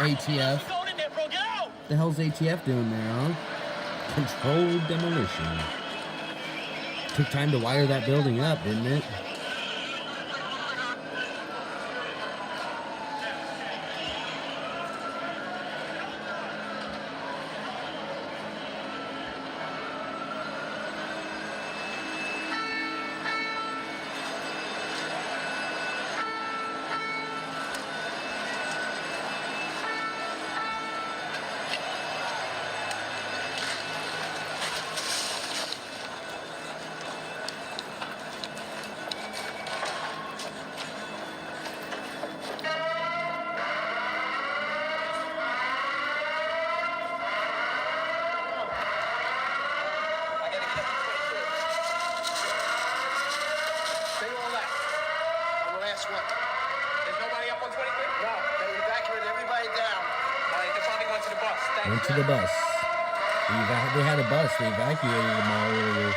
ATF. The hell's ATF doing there, huh? Controlled demolition. Took time to wire that building up, didn't it? Went to the bus. They had a bus. They evacuated them all earlier.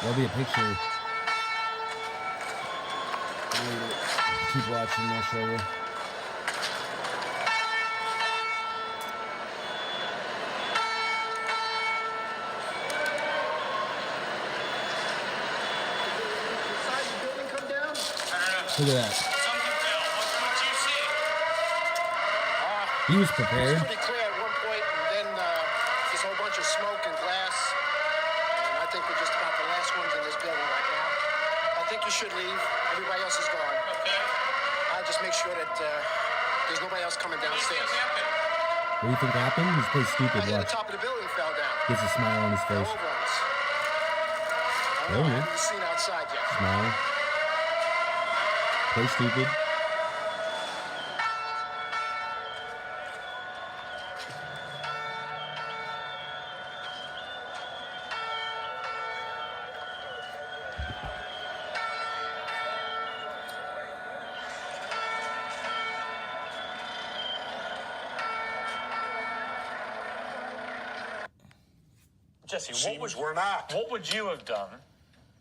There'll be a picture. Keep watching, I'll show you. Look at that. He was prepared. It was pretty clear at one point, and then there's a whole bunch of smoke and glass. And I think we're just about the last ones in this building right now. I think you should leave. Everybody else is gone. Okay. I'll just make sure that there's nobody else coming downstairs. What do you think happened? He's pretty stupid. The top of the building fell down. Gets a smile on his face. I haven't seen outside yet. Smile. Play stupid. Jesse, what would you have done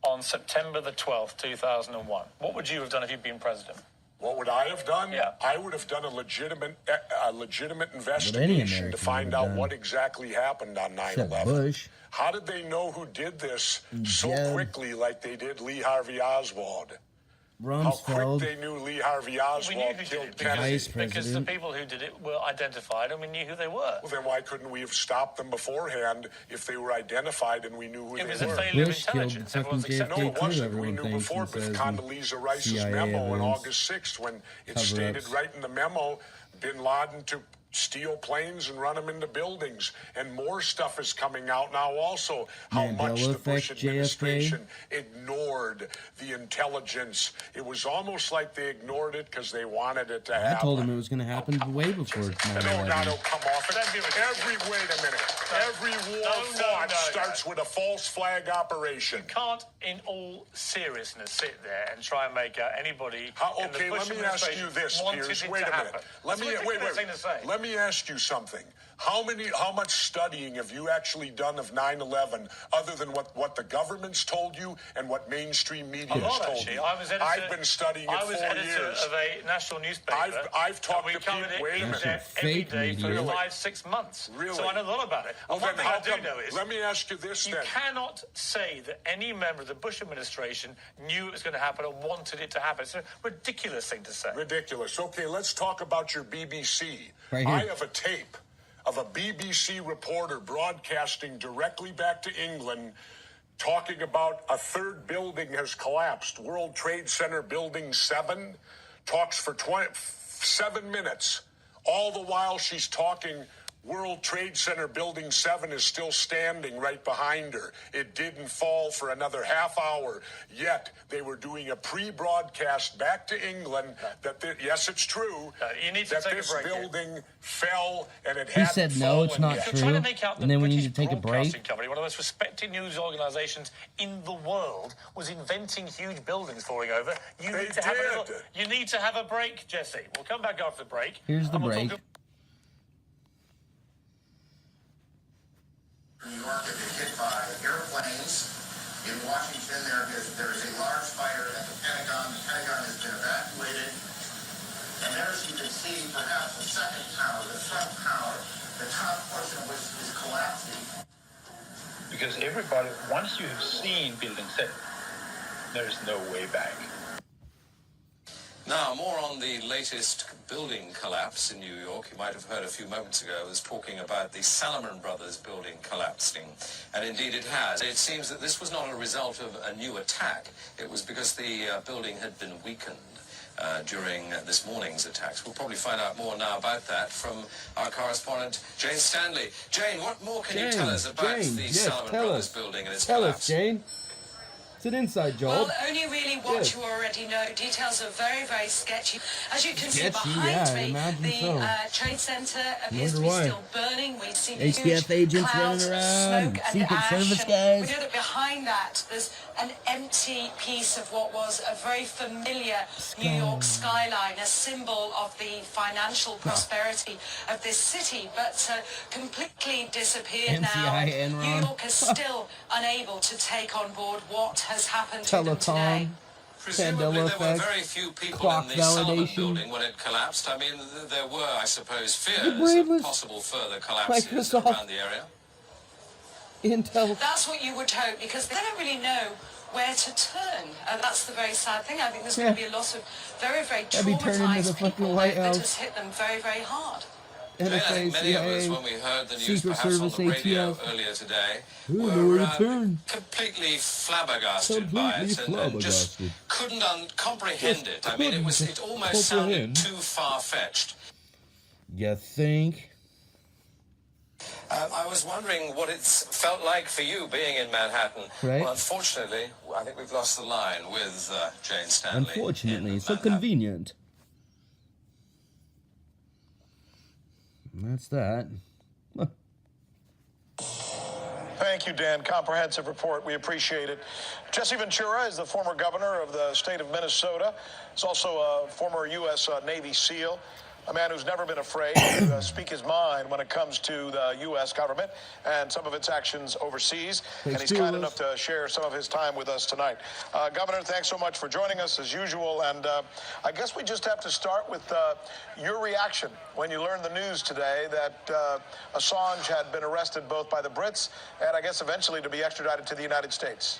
on September the 12th, 2001? What would you have done if you'd been president? What would I have done? Yeah. I would have done a legitimate investigation to find out what exactly happened on 9/11. How did they know who did this so quickly like they did Lee Harvey Oswald? How quick they knew Lee Harvey Oswald killed Kennedy. Because the people who did it were identified and we knew who they were. Well, then why couldn't we have stopped them beforehand if they were identified and we knew who they were? It was a failure of intelligence. No, it wasn't. We knew before with Condoleezza Rice's memo on August 6th when it stated right in the memo, bin Laden to steal planes and run them into buildings. And more stuff is coming out now also. How much the Bush administration ignored the intelligence. It was almost like they ignored it because they wanted it to happen. I told him it was going to happen way before 9/11. No, come off it. Wait a minute. Every war fought starts with a false flag operation. You can't, in all seriousness, sit there and try and make out anybody in the Bush let me ask you this, Piers. Wait a minute. Let me ask you something. How much studying have you actually done of 9/11 other than what the government's told you and what mainstream media has told you? I've been studying it 4 years. I was editor of a national newspaper. I've talked to people. Wait a minute. Every day for 5-6 months. Really? So I know a lot about it. Well, one thing I do know is, let me ask you this you cannot say that any member of the Bush administration knew it was going to happen or wanted it to happen. It's a ridiculous thing to say. Ridiculous. Okay, let's talk about your BBC. Right here. I have a tape of a BBC reporter broadcasting directly back to England talking about a third building has collapsed. World Trade Center Building 7 talks for 7 minutes. All the while she's talking World Trade Center Building 7 is still standing right behind her. It didn't fall for another half hour. Yet they were doing a pre-broadcast back to England that, yes, it's true, you need to that take this a break building fell and it He hadn't said no, fallen it's not yet. true. Trying to make out And then we British need to take a break. Broadcasting Company, one of the most respected news organisations in the world, was inventing huge buildings falling over. You need to have a break, Jesse. We'll come back after the break. Here's the break. New York have been hit by airplanes. In Washington, there is a large fire at the Pentagon. The Pentagon has been evacuated. And there, as you can see, perhaps the second tower, the front tower, the top portion of which is collapsing. Because everybody, once you have seen Building 7, there is no way back. Now, more on the latest building collapse in New York. You might have heard a few moments ago I was talking about the Salomon Brothers building collapsing. And indeed it has. It seems that this was not a result of a new attack. It was because the building had been weakened during this morning's attacks. We'll probably find out more now about that from our correspondent, Jane Stanley. Jane, what more can you tell us about the Salomon Brothers building and its collapse? Tell us, Jane. It's an inside job. Well, only really what you already know. Details are very, very sketchy. As you can see behind me, the trade center appears to be still burning. We've seen ATF agents clouds running of around, smoke and Secret ash. Service guys. We know that behind that there's an empty piece of what was a very familiar New York skyline, a symbol of the financial prosperity of this city, but completely disappeared now. New York is still unable to take on board what has happened to them today. Presumably there were very few people in the Salomon building when it collapsed. I mean, there were, I suppose, fears of possible further collapses around the area. Intel. That's what you would hope, because they don't really know where to turn. That's the very sad thing. I think there's going to be a lot of very, very traumatized people that has hit them very, very hard. I think many of us, when we heard the news perhaps on the radio earlier today, were completely flabbergasted by it and just couldn't comprehend it. I mean, it almost sounded too far-fetched. You think? I was wondering what it's felt like for you being in Manhattan. Right. Well, unfortunately, I think we've lost the line with Jane Stanley. Unfortunately, so convenient. And that's that. Thank you, Dan. Comprehensive report. We appreciate it. Jesse Ventura is the former governor of the state of Minnesota. He's also a former U.S. Navy SEAL. A man who's never been afraid to speak his mind when it comes to the U.S. government and some of its actions overseas. And he's kind enough to share some of his time with us tonight. Governor, thanks so much for joining us as usual. And I guess we just have to start with your reaction when you learned the news today that Assange had been arrested both by the Brits and I guess eventually to be extradited to the United States.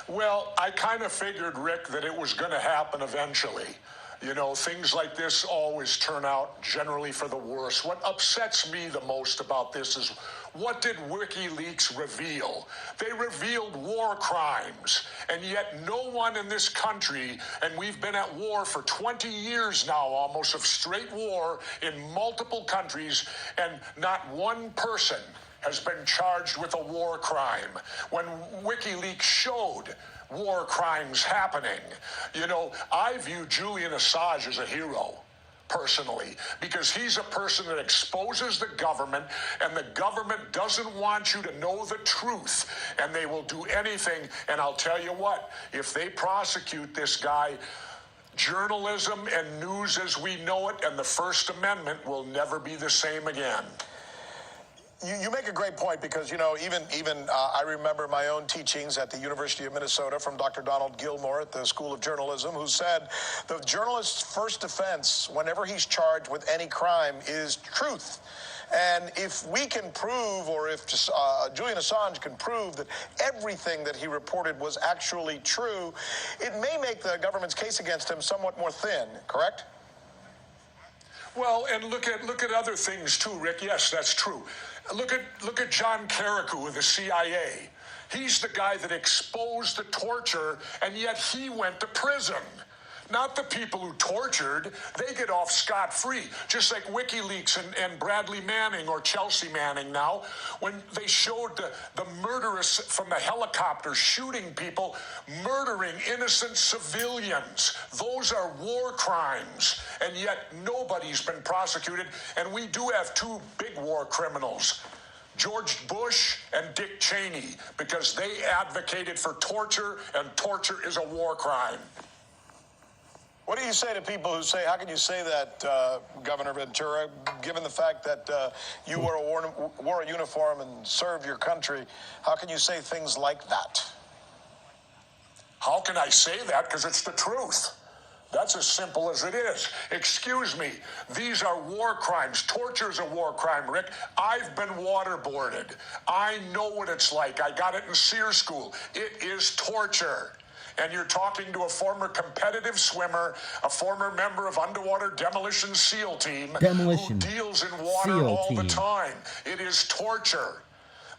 Well, I kind of figured, Rick, that it was going to happen eventually. You know, things like this always turn out generally for the worse. What upsets me the most about this is, what did WikiLeaks reveal? They revealed war crimes, and yet no one in this country, and we've been at war for 20 years now, almost of straight war in multiple countries, and not one person has been charged with a war crime. When WikiLeaks showed war crimes happening, you know, I view Julian Assange as a hero, personally, because he's a person that exposes the government, and the government doesn't want you to know the truth, and they will do anything. And I'll tell you what, if they prosecute this guy, journalism and news as we know it and the First Amendment will never be the same again. You make a great point because, you know, even I remember my own teachings at the University of Minnesota from Dr. Donald Gilmore at the School of Journalism, who said the journalist's first defense whenever he's charged with any crime is truth. And if we can prove, or if Julian Assange can prove that everything that he reported was actually true, it may make the government's case against him somewhat more thin, correct? Well, and look at other things too, Rick. Yes, that's true. Look at John Carrico of the CIA. He's the guy that exposed the torture, and yet he went to prison. not the people who tortured. They get off scot-free, just like WikiLeaks and Bradley Manning or Chelsea Manning now, when they showed the murderous from the helicopter shooting people, murdering innocent civilians. Those are war crimes, and yet nobody's been prosecuted, and we do have two big war criminals, George Bush and Dick Cheney, because they advocated for torture, and torture is a war crime. What do you say to people who say, how can you say that, Governor Ventura, given the fact that you wore a uniform and served your country, how can you say things like that? How can I say that? Because it's the truth. That's as simple as it is. Excuse me, these are war crimes. Torture's a war crime, Rick. I've been waterboarded. I know what it's like. I got it in SEER school. It is torture. And you're talking to a former competitive swimmer, a former member of underwater demolition SEAL team who deals in water all the time. It is torture.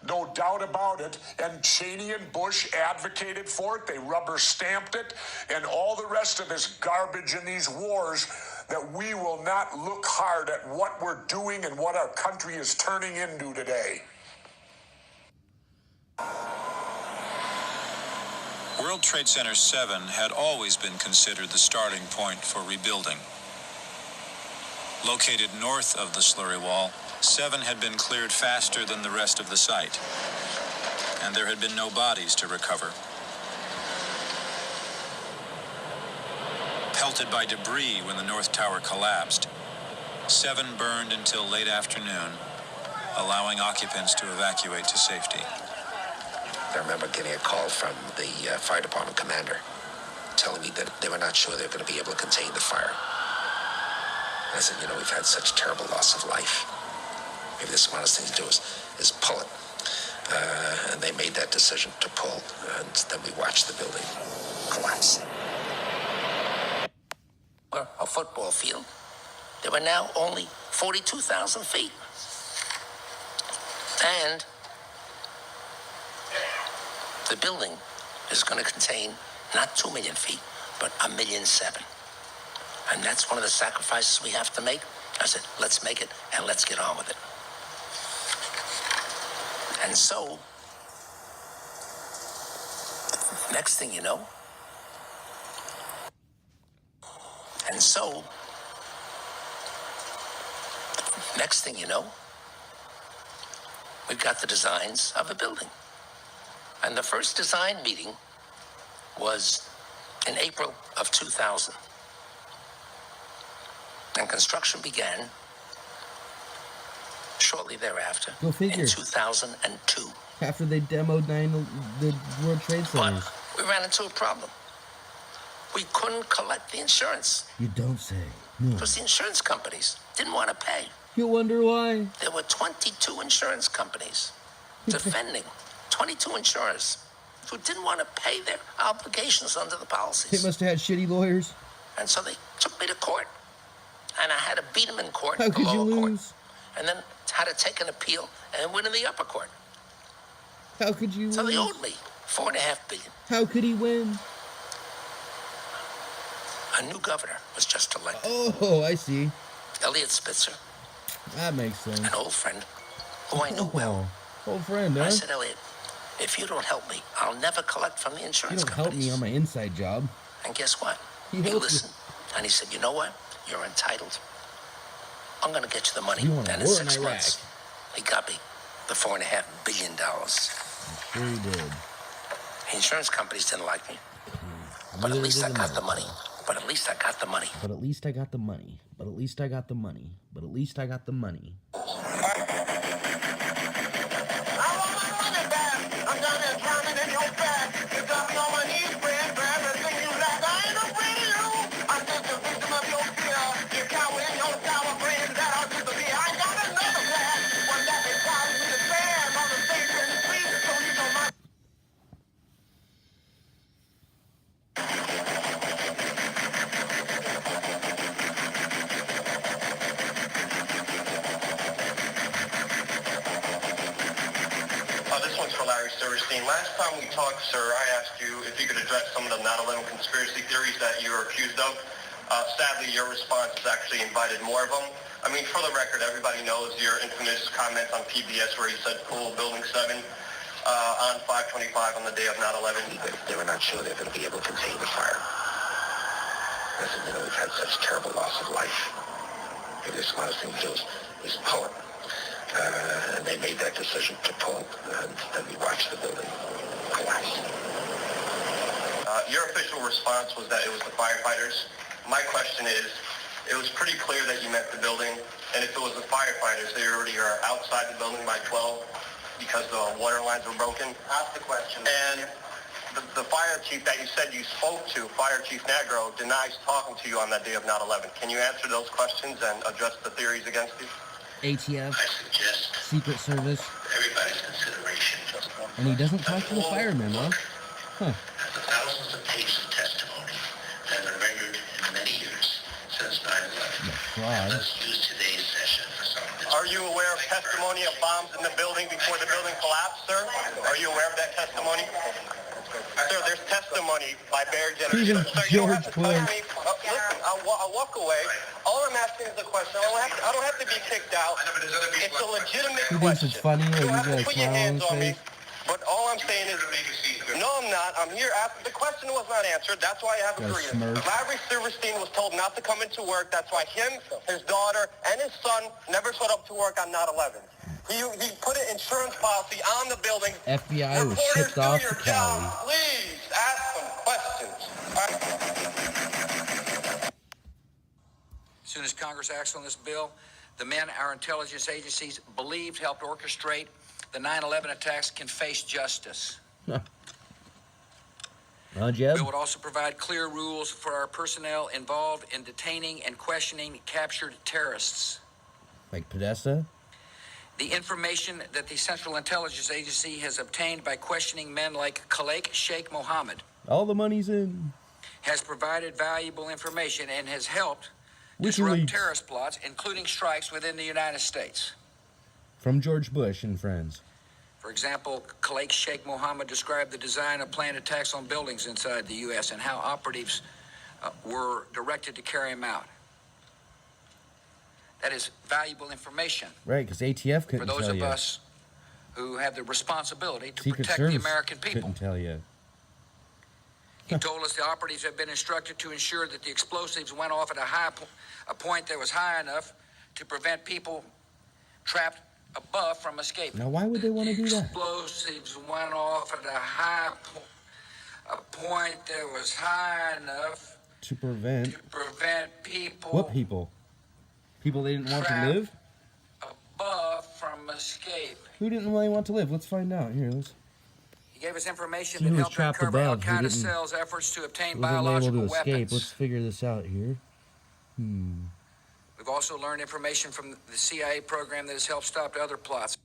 No doubt about it. And Cheney and Bush advocated for it. They rubber stamped it. And all the rest of this garbage in these wars, that we will not look hard at what we're doing and what our country is turning into today. World Trade Center 7 had always been considered the starting point for rebuilding. Located north of the slurry wall, 7 had been cleared faster than the rest of the site, and there had been no bodies to recover. Pelted by debris when the North Tower collapsed, 7 burned until late afternoon, allowing occupants to evacuate to safety. I remember getting a call from the fire department commander telling me that they were not sure they were going to be able to contain the fire. And I said, you know, we've had such terrible loss of life. Maybe the smartest thing to do is pull it. And they made that decision to pull, and then we watched the building collapse. A football field. There were now only 42,000 feet. And the building is going to contain not 2 million feet, but 1.7 million. And that's one of the sacrifices we have to make. I said, let's make it and let's get on with it. And so, next thing you know, we've got the designs of the building. And the first design meeting was in April of 2000. And construction began shortly thereafter. Go figure. In 2002. After they demoed the World Trade Centers. But we ran into a problem. We couldn't collect the insurance. You don't say. No. Because the insurance companies didn't want to pay. You wonder why? There were 22 insurance companies defending 22 insurers who didn't want to pay their obligations under the policies. They must have had shitty lawyers. And so they took me to court. And I had to beat them in court, How could you lower lose? court. And then had to take an appeal and win in the upper court. How could you So lose? they owed me $4.5 billion. How could he win? A new governor was just elected. Oh, I see. Elliot Spitzer, That makes sense. an old friend who I knew well. Old friend, huh? I said, Elliot, if you don't help me, I'll never collect from the You insurance don't help companies. me on my inside job. And guess what? He He helped you. listened. And he said, you know what? You're entitled. I'm going to get you the money. You want a And in war 6 in Iraq. months, he got me the $4.5 billion. Sure he did. The insurance companies didn't like me. But at least I got the money. But at least I got the money. But at least I got the money. But at least I got the money. But at least I got the money. This one's for Larry Silverstein. Last time we talked, sir, I asked you if if you could address some of the 9/11 conspiracy theories that you're accused of. Sadly, your response has actually invited more of them. I mean, for the record, everybody knows your infamous comments on PBS where you said pull Building 7 on 5/25 on the day of 9/11. They were not sure they were going to be able to contain the fire. Listen, you know, we've had such terrible loss of life. They just want us to do is pull it. And they made that decision to pull, and then we watched the building collapse. Your official response was that it was the firefighters. My question is, it was pretty clear that you meant the building, and if it was the firefighters, they already are outside the building by 12 because the water lines were broken. Ask the question. And the fire chief that you said you spoke to, Fire Chief Negro, denies talking to you on that day of 9/11. Can you answer those questions and address the theories against you? ATF, I suggest Secret Service, everybody's consideration. and he doesn't talk to the firemen, huh? Huh. The thousands of pages of testimony that have been rendered in many years since 9/11. Fraud. Let's use today's session for some of this. Are you aware of testimony of bombs in the building before the building collapsed, sir? Are you aware of that testimony? Sir, there's testimony by Bear Jenner. Even Sir, you don't have to George touch me. Listen, I'll walk away. All I'm asking is a question. I don't have to be kicked out. It's a legitimate He thinks question. it's funny, You or don't you have to gotta put your smile on hands his on me. face. But all I'm saying is, no, I'm not. I'm here asking. The question was not answered. That's why I have a Got a grievance. smirk. Larry Silverstein was told not to come into work. That's why him, his daughter, and his son never showed up to work on 9/11. He put an insurance policy on the building. FBI was Reporters, shipped off do to your Cali. job. Please ask some questions. As soon as Congress acts on this bill, the men our intelligence agencies believed helped orchestrate the 9/11 attacks can face justice. Jeb? Bill would also provide clear rules for our personnel involved in detaining and questioning captured terrorists. Like Podesta? The information that the Central Intelligence Agency has obtained by questioning men like Khalid Sheikh Mohammed All the money's in. has provided valuable information and has helped WikiLeaks. disrupt terrorist plots, including strikes within the United States. From George Bush and friends. For example, Khalid Sheikh Mohammed described the design of planned attacks on buildings inside the U.S. and how operatives were directed to carry them out. That is valuable information Right, because ATF for couldn't those tell of you. us who have the responsibility to Secret protect Service the American people. couldn't tell you. He told us the operatives have been instructed to ensure that the explosives went off at a point that was high enough to prevent people trapped above from escaping. Now, why would they want to do that? Explosives went off at a point that was high enough To prevent. to prevent people What people? People they didn't want to Trapped. live? above from escape. Who didn't really want to live? Let's find out. Here, let's. He gave us information He that was helped trapped uncover Al above. He Qaeda didn't- cells' efforts to obtain Wasn't able biological to escape. weapons. Let's figure this out here. We've also learned information from the CIA program that has helped stop other plots.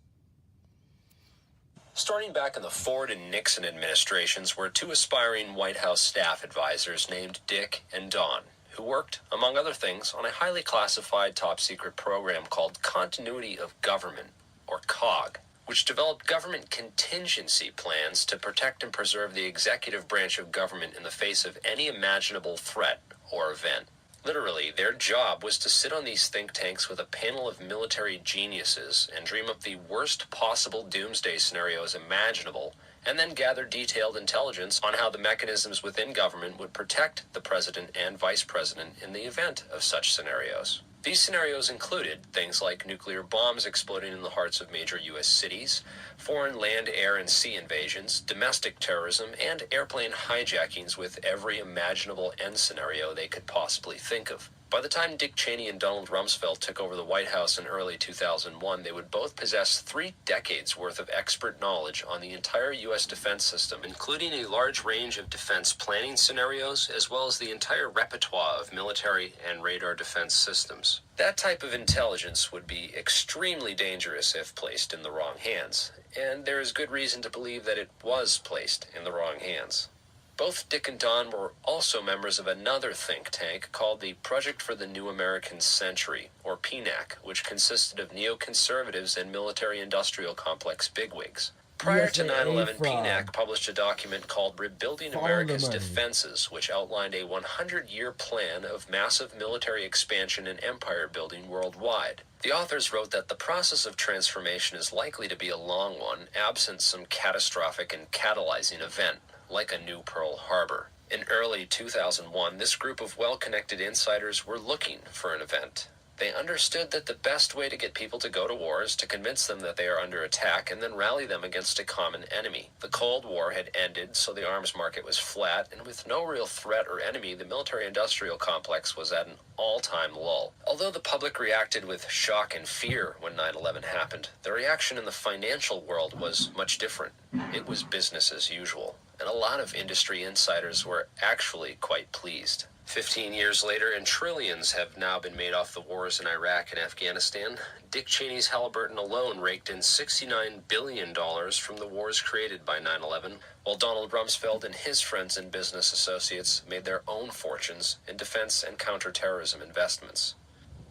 Starting back in the Ford and Nixon administrations were two aspiring White House staff advisors named Dick and Don, who worked, among other things, on a highly classified top-secret program called Continuity of Government, or COG, which developed government contingency plans to protect and preserve the executive branch of government in the face of any imaginable threat or event. Literally, their job was to sit on these think tanks with a panel of military geniuses and dream up the worst possible doomsday scenarios imaginable, and then gather detailed intelligence on how the mechanisms within government would protect the president and vice president in the event of such scenarios. These scenarios included things like nuclear bombs exploding in the hearts of major U.S. cities, foreign land, air, and sea invasions, domestic terrorism, and airplane hijackings with every imaginable end scenario they could possibly think of. By the time Dick Cheney and Donald Rumsfeld took over the White House in early 2001, they would both possess 3 decades worth of expert knowledge on the entire U.S. defense system, including a large range of defense planning scenarios, as well as the entire repertoire of military and radar defense systems. That type of intelligence would be extremely dangerous if placed in the wrong hands, and there is good reason to believe that it was placed in the wrong hands. Both Dick and Don were also members of another think tank called the Project for the New American Century, or PNAC, which consisted of neoconservatives and military-industrial complex bigwigs. Prior to USA 9/11, fraud. PNAC published a document called Rebuilding Follow the America's money. Defenses, which outlined a 100-year plan of massive military expansion and empire building worldwide. The authors wrote that the process of transformation is likely to be a long one, absent some catastrophic and catalyzing event, like a new Pearl Harbor. In early 2001, this group of well-connected insiders were looking for an event. They understood that the best way to get people to go to war is to convince them that they are under attack and then rally them against a common enemy. The Cold War had ended, so the arms market was flat, and with no real threat or enemy, the military-industrial complex was at an all-time lull. Although the public reacted with shock and fear when 9/11 happened, the reaction in the financial world was much different. It was business as usual, and a lot of industry insiders were actually quite pleased. 15 years later, and trillions have now been made off the wars in Iraq and Afghanistan, Dick Cheney's Halliburton alone raked in $69 billion from the wars created by 9/11, while Donald Rumsfeld and his friends and business associates made their own fortunes in defense and counterterrorism investments.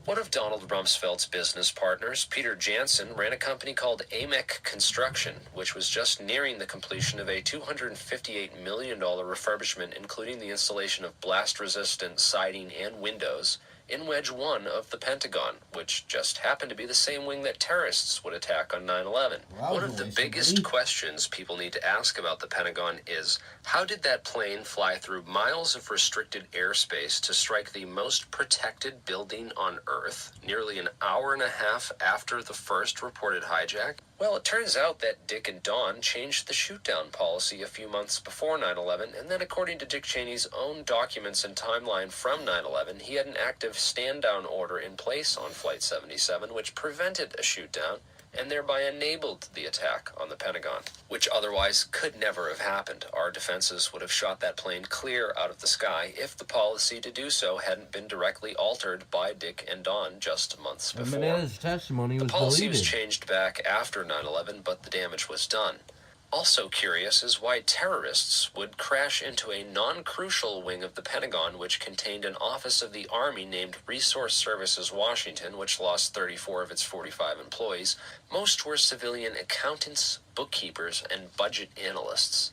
One of Donald Rumsfeld's business partners, Peter Jansen, ran a company called AMEC Construction, which was just nearing the completion of a $258 million refurbishment, including the installation of blast-resistant siding and windows in Wedge 1 of the Pentagon, which just happened to be the same wing that terrorists would attack on 9/11. One of the biggest questions people need to ask about the Pentagon is, how did that plane fly through miles of restricted airspace to strike the most protected building on Earth nearly an hour and a half after the first reported hijack? Well, it turns out that Dick and Don changed the shoot-down policy a few months before 9/11, and then according to Dick Cheney's own documents and timeline from 9/11, he had an active stand-down order in place on Flight 77, which prevented a shoot-down and thereby enabled the attack on the Pentagon, which otherwise could never have happened. Our defenses would have shot that plane clear out of the sky if the policy to do so hadn't been directly altered by Dick and Don just months before. Bananas' testimony was the policy deleted. was changed back after 9/11, but the damage was done. Also curious is why terrorists would crash into a non-crucial wing of the Pentagon, which contained an office of the Army named Resource Services Washington, which lost 34 of its 45 employees. Most were civilian accountants, bookkeepers, and budget analysts.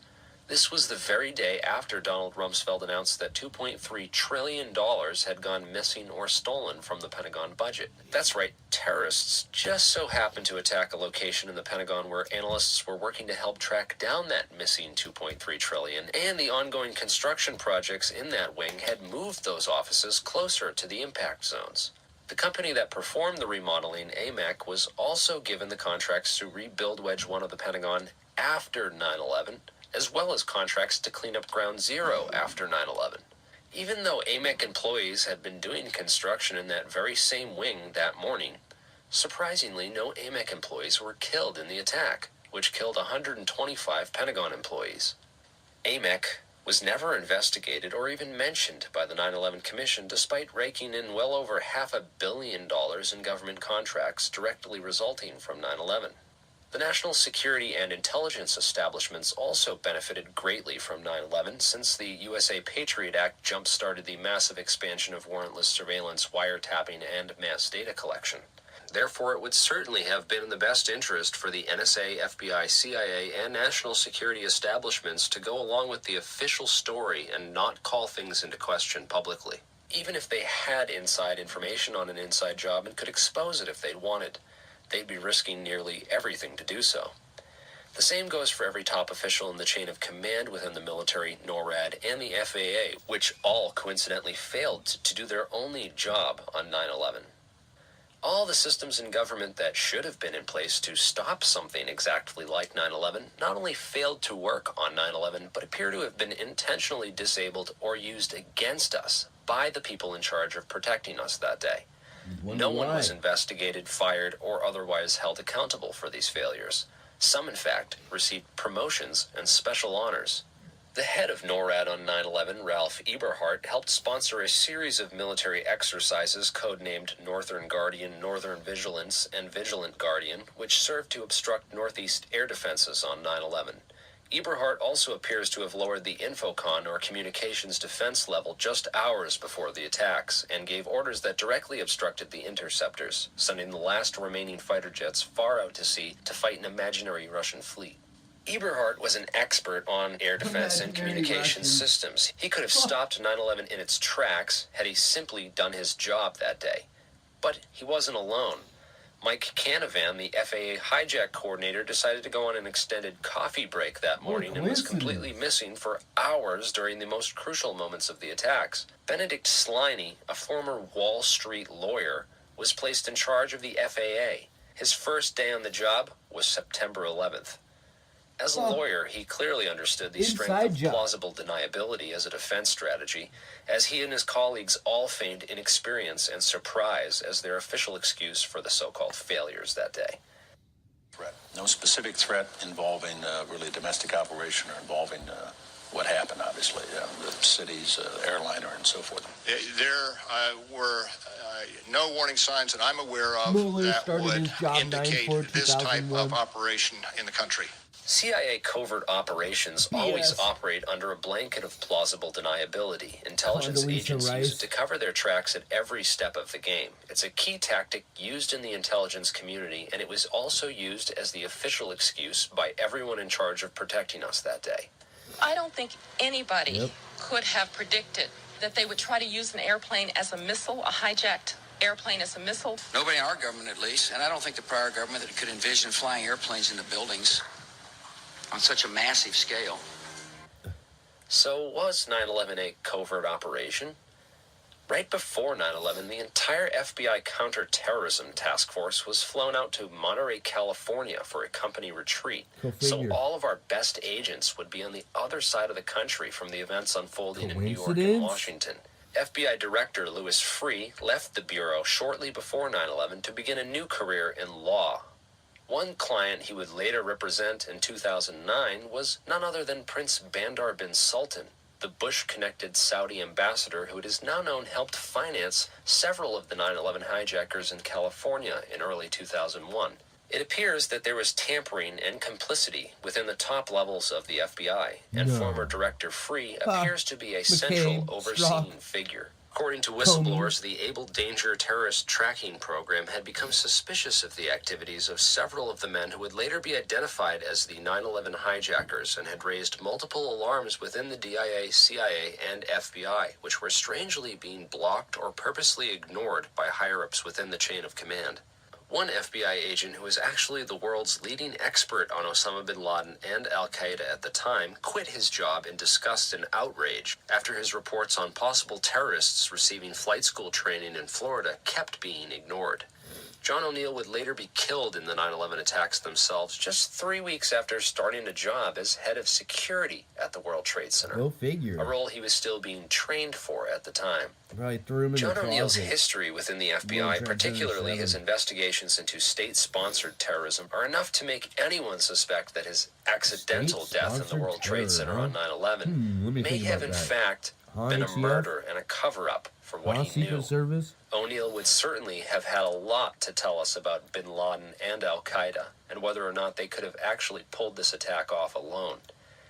This was the very day after Donald Rumsfeld announced that $2.3 trillion had gone missing or stolen from the Pentagon budget. That's right, terrorists just so happened to attack a location in the Pentagon where analysts were working to help track down that missing $2.3 trillion, and the ongoing construction projects in that wing had moved those offices closer to the impact zones. The company that performed the remodeling, AMEC, was also given the contracts to rebuild Wedge 1 of the Pentagon after 9/11, as well as contracts to clean up Ground Zero after 9/11. Even though AMEC employees had been doing construction in that very same wing that morning, surprisingly, no AMEC employees were killed in the attack, which killed 125 Pentagon employees. AMEC was never investigated or even mentioned by the 9/11 Commission, despite raking in well over $500 million in government contracts directly resulting from 9/11. The national security and intelligence establishments also benefited greatly from 9/11, since the USA Patriot Act jump-started the massive expansion of warrantless surveillance, wiretapping, and mass data collection. Therefore, it would certainly have been in the best interest for the NSA, FBI, CIA, and national security establishments to go along with the official story and not call things into question publicly, even if they had inside information on an inside job and could expose it if they'd wanted. They'd be risking nearly everything to do so. The same goes for every top official in the chain of command within the military, NORAD, and the FAA, which all coincidentally failed to do their only job on 9/11. All the systems in government that should have been in place to stop something exactly like 9/11 not only failed to work on 9/11, but appear to have been intentionally disabled or used against us by the people in charge of protecting us that day. No one was investigated, fired, or otherwise held accountable for these failures. Some, in fact, received promotions and special honors. The head of NORAD on 9/11, Ralph Eberhardt, helped sponsor a series of military exercises codenamed Northern Guardian, Northern Vigilance, and Vigilant Guardian, which served to obstruct Northeast air defenses on 9/11. Eberhardt also appears to have lowered the Infocon or communications defense level just hours before the attacks, and gave orders that directly obstructed the interceptors, sending the last remaining fighter jets far out to sea to fight an imaginary Russian fleet. Eberhardt was an expert on air defense and communications systems. He could have stopped 9/11 in its tracks had he simply done his job that day. But he wasn't alone. Mike Canavan, the FAA hijack coordinator, decided to go on an extended coffee break that morning and was completely missing for hours during the most crucial moments of the attacks. Benedict Sliney, a former Wall Street lawyer, was placed in charge of the FAA. His first day on the job was September 11th. As a lawyer, he clearly understood the strength of plausible deniability as a defense strategy, as he and his colleagues all feigned inexperience and surprise as their official excuse for the so-called failures that day. No specific threat involving really domestic operation or involving what happened, obviously, the city's airliner and so forth. There were no warning signs that I'm aware of Mueller that started would his job indicate this type 9/4/2001. of operation in the country. CIA covert operations always operate under a blanket of plausible deniability. Intelligence Condoleezza agents Rice. use it to cover their tracks at every step of the game. It's a key tactic used in the intelligence community, and it was also used as the official excuse by everyone in charge of protecting us that day. I don't think anybody could have predicted that they would try to use an airplane as a missile, a hijacked airplane as a missile. Nobody in our government, at least, and I don't think the prior government that could envision flying airplanes into buildings on such a massive scale. So was 9/11 a covert operation? Right before 9/11, the entire FBI counterterrorism task force was flown out to Monterey, California for a company retreat. So all of our best agents would be on the other side of the country from the events unfolding in New York and Washington. FBI Director Louis Freeh left the Bureau shortly before 9/11 to begin a new career in law. One client he would later represent in 2009 was none other than Prince Bandar bin Sultan, the Bush-connected Saudi ambassador who it is now known helped finance several of the 9/11 hijackers in California in early 2001. It appears that there was tampering and complicity within the top levels of the FBI, and former Director Freeh appears to be a central overseeing figure. According to whistleblowers, the Able Danger terrorist tracking program had become suspicious of the activities of several of the men who would later be identified as the 9/11 hijackers and had raised multiple alarms within the DIA, CIA, and FBI, which were strangely being blocked or purposely ignored by higher-ups within the chain of command. One FBI agent who was actually the world's leading expert on Osama bin Laden and al-Qaeda at the time quit his job in disgust and outrage after his reports on possible terrorists receiving flight school training in Florida kept being ignored. John O'Neill would later be killed in the 9/11 attacks themselves just 3 weeks after starting a job as head of security at the World Trade Center. Go figure. A role he was still being trained for at the time. Right, threw him in John the O'Neill's closet. history within the FBI, particularly his investigations into state-sponsored terrorism, are enough to make anyone suspect that his accidental death in the World Trade Center on 9/11 may have in fact been a murder and a cover-up for what he knew. Service? O'Neill would certainly have had a lot to tell us about bin Laden and al-Qaeda and whether or not they could have actually pulled this attack off alone.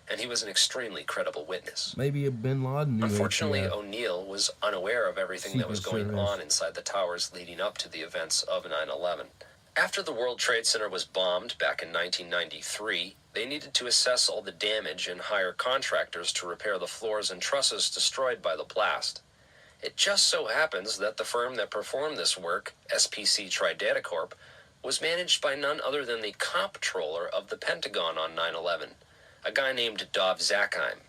And he was an extremely credible witness. Maybe a bin Laden knew Unfortunately, ATF. O'Neill was unaware of everything that was going on inside the towers leading up to the events of 9/11. After the World Trade Center was bombed back in 1993, they needed to assess all the damage and hire contractors to repair the floors and trusses destroyed by the blast. It just so happens that the firm that performed this work, SPC Tridata Corp., was managed by none other than the comptroller of the Pentagon on 9/11, a guy named Dov Zakheim,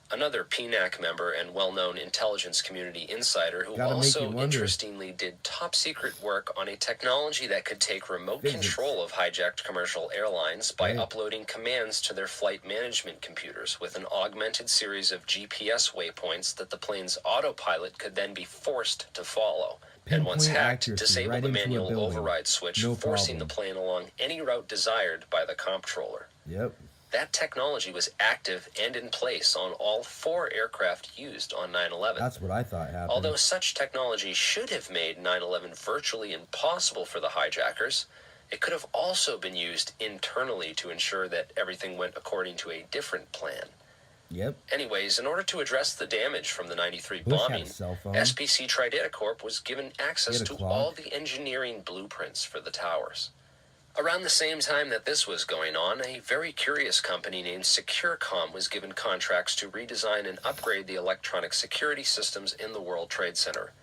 another PNAC member and well-known intelligence community insider who also, interestingly, did top-secret work on a technology that could take remote control of hijacked commercial airlines by uploading commands to their flight management computers with an augmented series of GPS waypoints that the plane's autopilot could then be forced to follow. And once hacked, disable the manual override switch, forcing the plane along any route desired by the comptroller. Yep. That technology was active and in place on all 4 aircraft used on 9/11. That's what I thought happened. Although such technology should have made 9/11 virtually impossible for the hijackers, it could have also been used internally to ensure that everything went according to a different plan. Yep. Anyways, in order to address the damage from the 93 Bush had a bombing, cell phone. SPC Tridata Corp was given access He had a to clock. all the engineering blueprints for the towers. Around the same time that this was going on, a very curious company named Securicom was given contracts to redesign and upgrade the electronic security systems in the World Trade Center.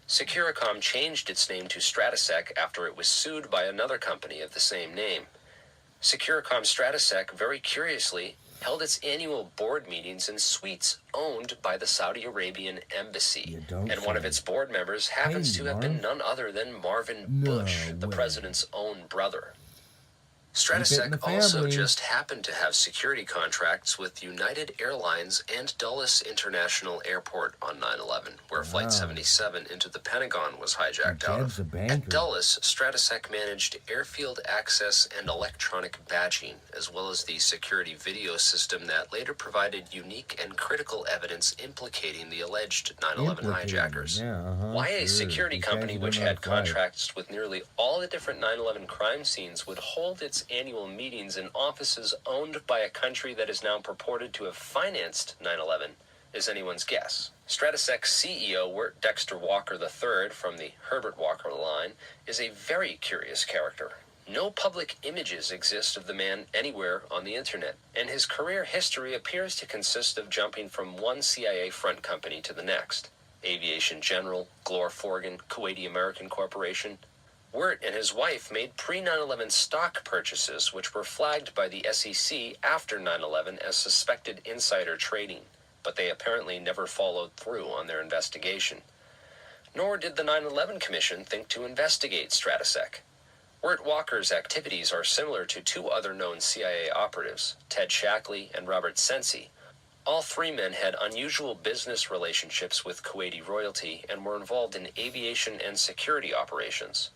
Securicom changed its name to Stratesec after it was sued by another company of the same name. Securicom Stratesec, very curiously, held its annual board meetings in suites owned by the Saudi Arabian embassy. And one of its board members happens to have been none other than Marvin Bush, the president's own brother. Stratesec also just happened to have security contracts with United Airlines and Dulles International Airport on 9/11, where Flight 77 into the Pentagon was hijacked out of. At Dulles, Stratesec managed airfield access and electronic badging, as well as the security video system that later provided unique and critical evidence implicating the alleged 9/11 hijackers. Why a security company which had contracts with nearly all the different 9/11 crime scenes would hold its annual meetings in offices owned by a country that is now purported to have financed 9/11 is anyone's guess. Stratesec's CEO, Wirt Dexter Walker III, from the Herbert Walker line, is a very curious character. No public images exist of the man anywhere on the internet, and his career history appears to consist of jumping from one CIA front company to the next. Aviation General, Glor Forgan, Kuwaiti American Corporation. Wirt and his wife made pre-9/11 stock purchases which were flagged by the SEC after 9/11 as suspected insider trading, but they apparently never followed through on their investigation. Nor did the 9/11 Commission think to investigate Stratesec. Wirt Walker's activities are similar to two other known CIA operatives, Ted Shackley and Robert Sensi. All three men had unusual business relationships with Kuwaiti royalty and were involved in aviation and security operations.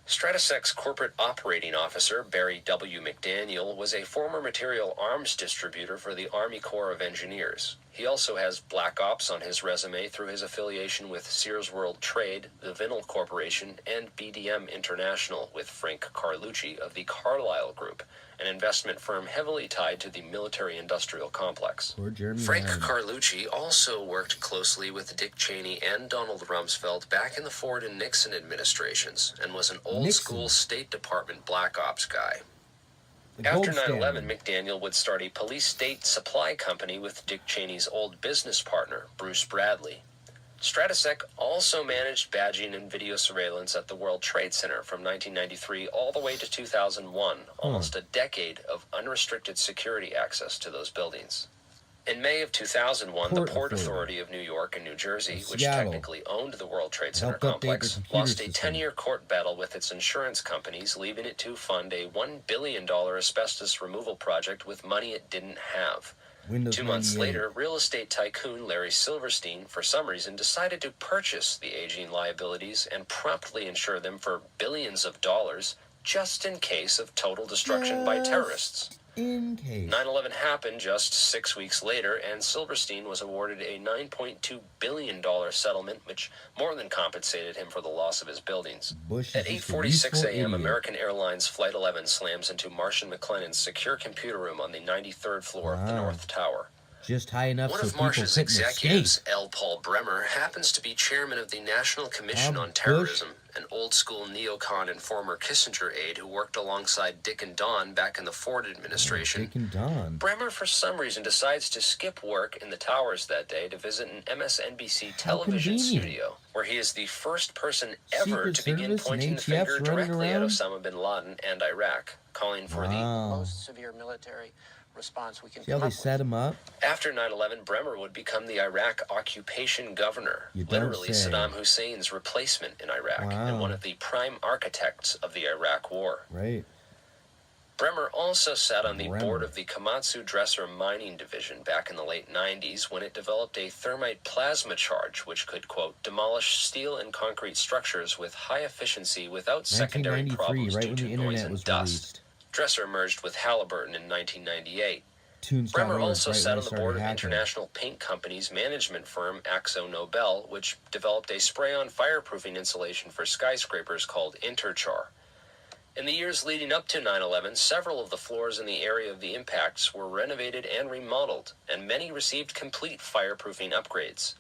Stratesec's corporate operating officer, Barry W. McDaniel, was a former material arms distributor for the Army Corps of Engineers. He also has Black Ops on his resume through his affiliation with Sears World Trade, the Vinyl Corporation, and BDM International with Frank Carlucci of the Carlyle Group, an investment firm heavily tied to the military-industrial complex. Frank Carlucci also worked closely with Dick Cheney and Donald Rumsfeld back in the Ford and Nixon administrations, and was an old-school State Department Black Ops guy. After 9/11, McDaniel would start a police state supply company with Dick Cheney's old business partner, Bruce Bradley. Stratesec also managed badging and video surveillance at the World Trade Center from 1993 all the way to 2001, almost a decade of unrestricted security access to those buildings. In May of 2001, the Port Authority of New York and New Jersey, which technically owned the World Trade Center complex, lost a 10-year court battle with its insurance companies, leaving it to fund a $1 billion asbestos removal project with money it didn't have. 2 months later, real estate tycoon Larry Silverstein, for some reason, decided to purchase the aging liabilities and promptly insure them for billions of dollars, just in case of total destruction by terrorists. 9/11 happened just 6 weeks later, and Silverstein was awarded a $9.2 billion settlement, which more than compensated him for the loss of his buildings. At 8:46 a.m., American Airlines Flight 11 slams into Martian McLennan's secure computer room on the 93rd floor of the North Tower. Just high enough One so of people Marsh's couldn't executives, escape. L. Paul Bremer, happens to be chairman of the National Commission on Terrorism, an old-school neocon and former Kissinger aide who worked alongside Dick and Don back in the Ford administration. Dick and Don. Bremer, for some reason, decides to skip work in the towers that day to visit an MSNBC television studio, where he is the first person ever to begin pointing the finger directly at Osama bin Laden and Iraq, calling for the most severe military response we can See how they set him up? After 9/11, Bremer would become the Iraq occupation governor, literally Saddam Hussein's replacement in Iraq, and one of the prime architects of the Iraq War. Right. Bremer also sat on the board of the Komatsu Dresser Mining Division back in the late 90s when it developed a thermite plasma charge which could, quote, demolish steel and concrete structures with high efficiency without secondary problems due to noise and dust. Dresser merged with Halliburton in 1998. Bremer also sat on the board of International Paint Company's management firm Akzo Nobel, which developed a spray-on fireproofing insulation for skyscrapers called Interchar. In the years leading up to 9/11, several of the floors in the area of the impacts were renovated and remodeled, and many received complete fireproofing upgrades.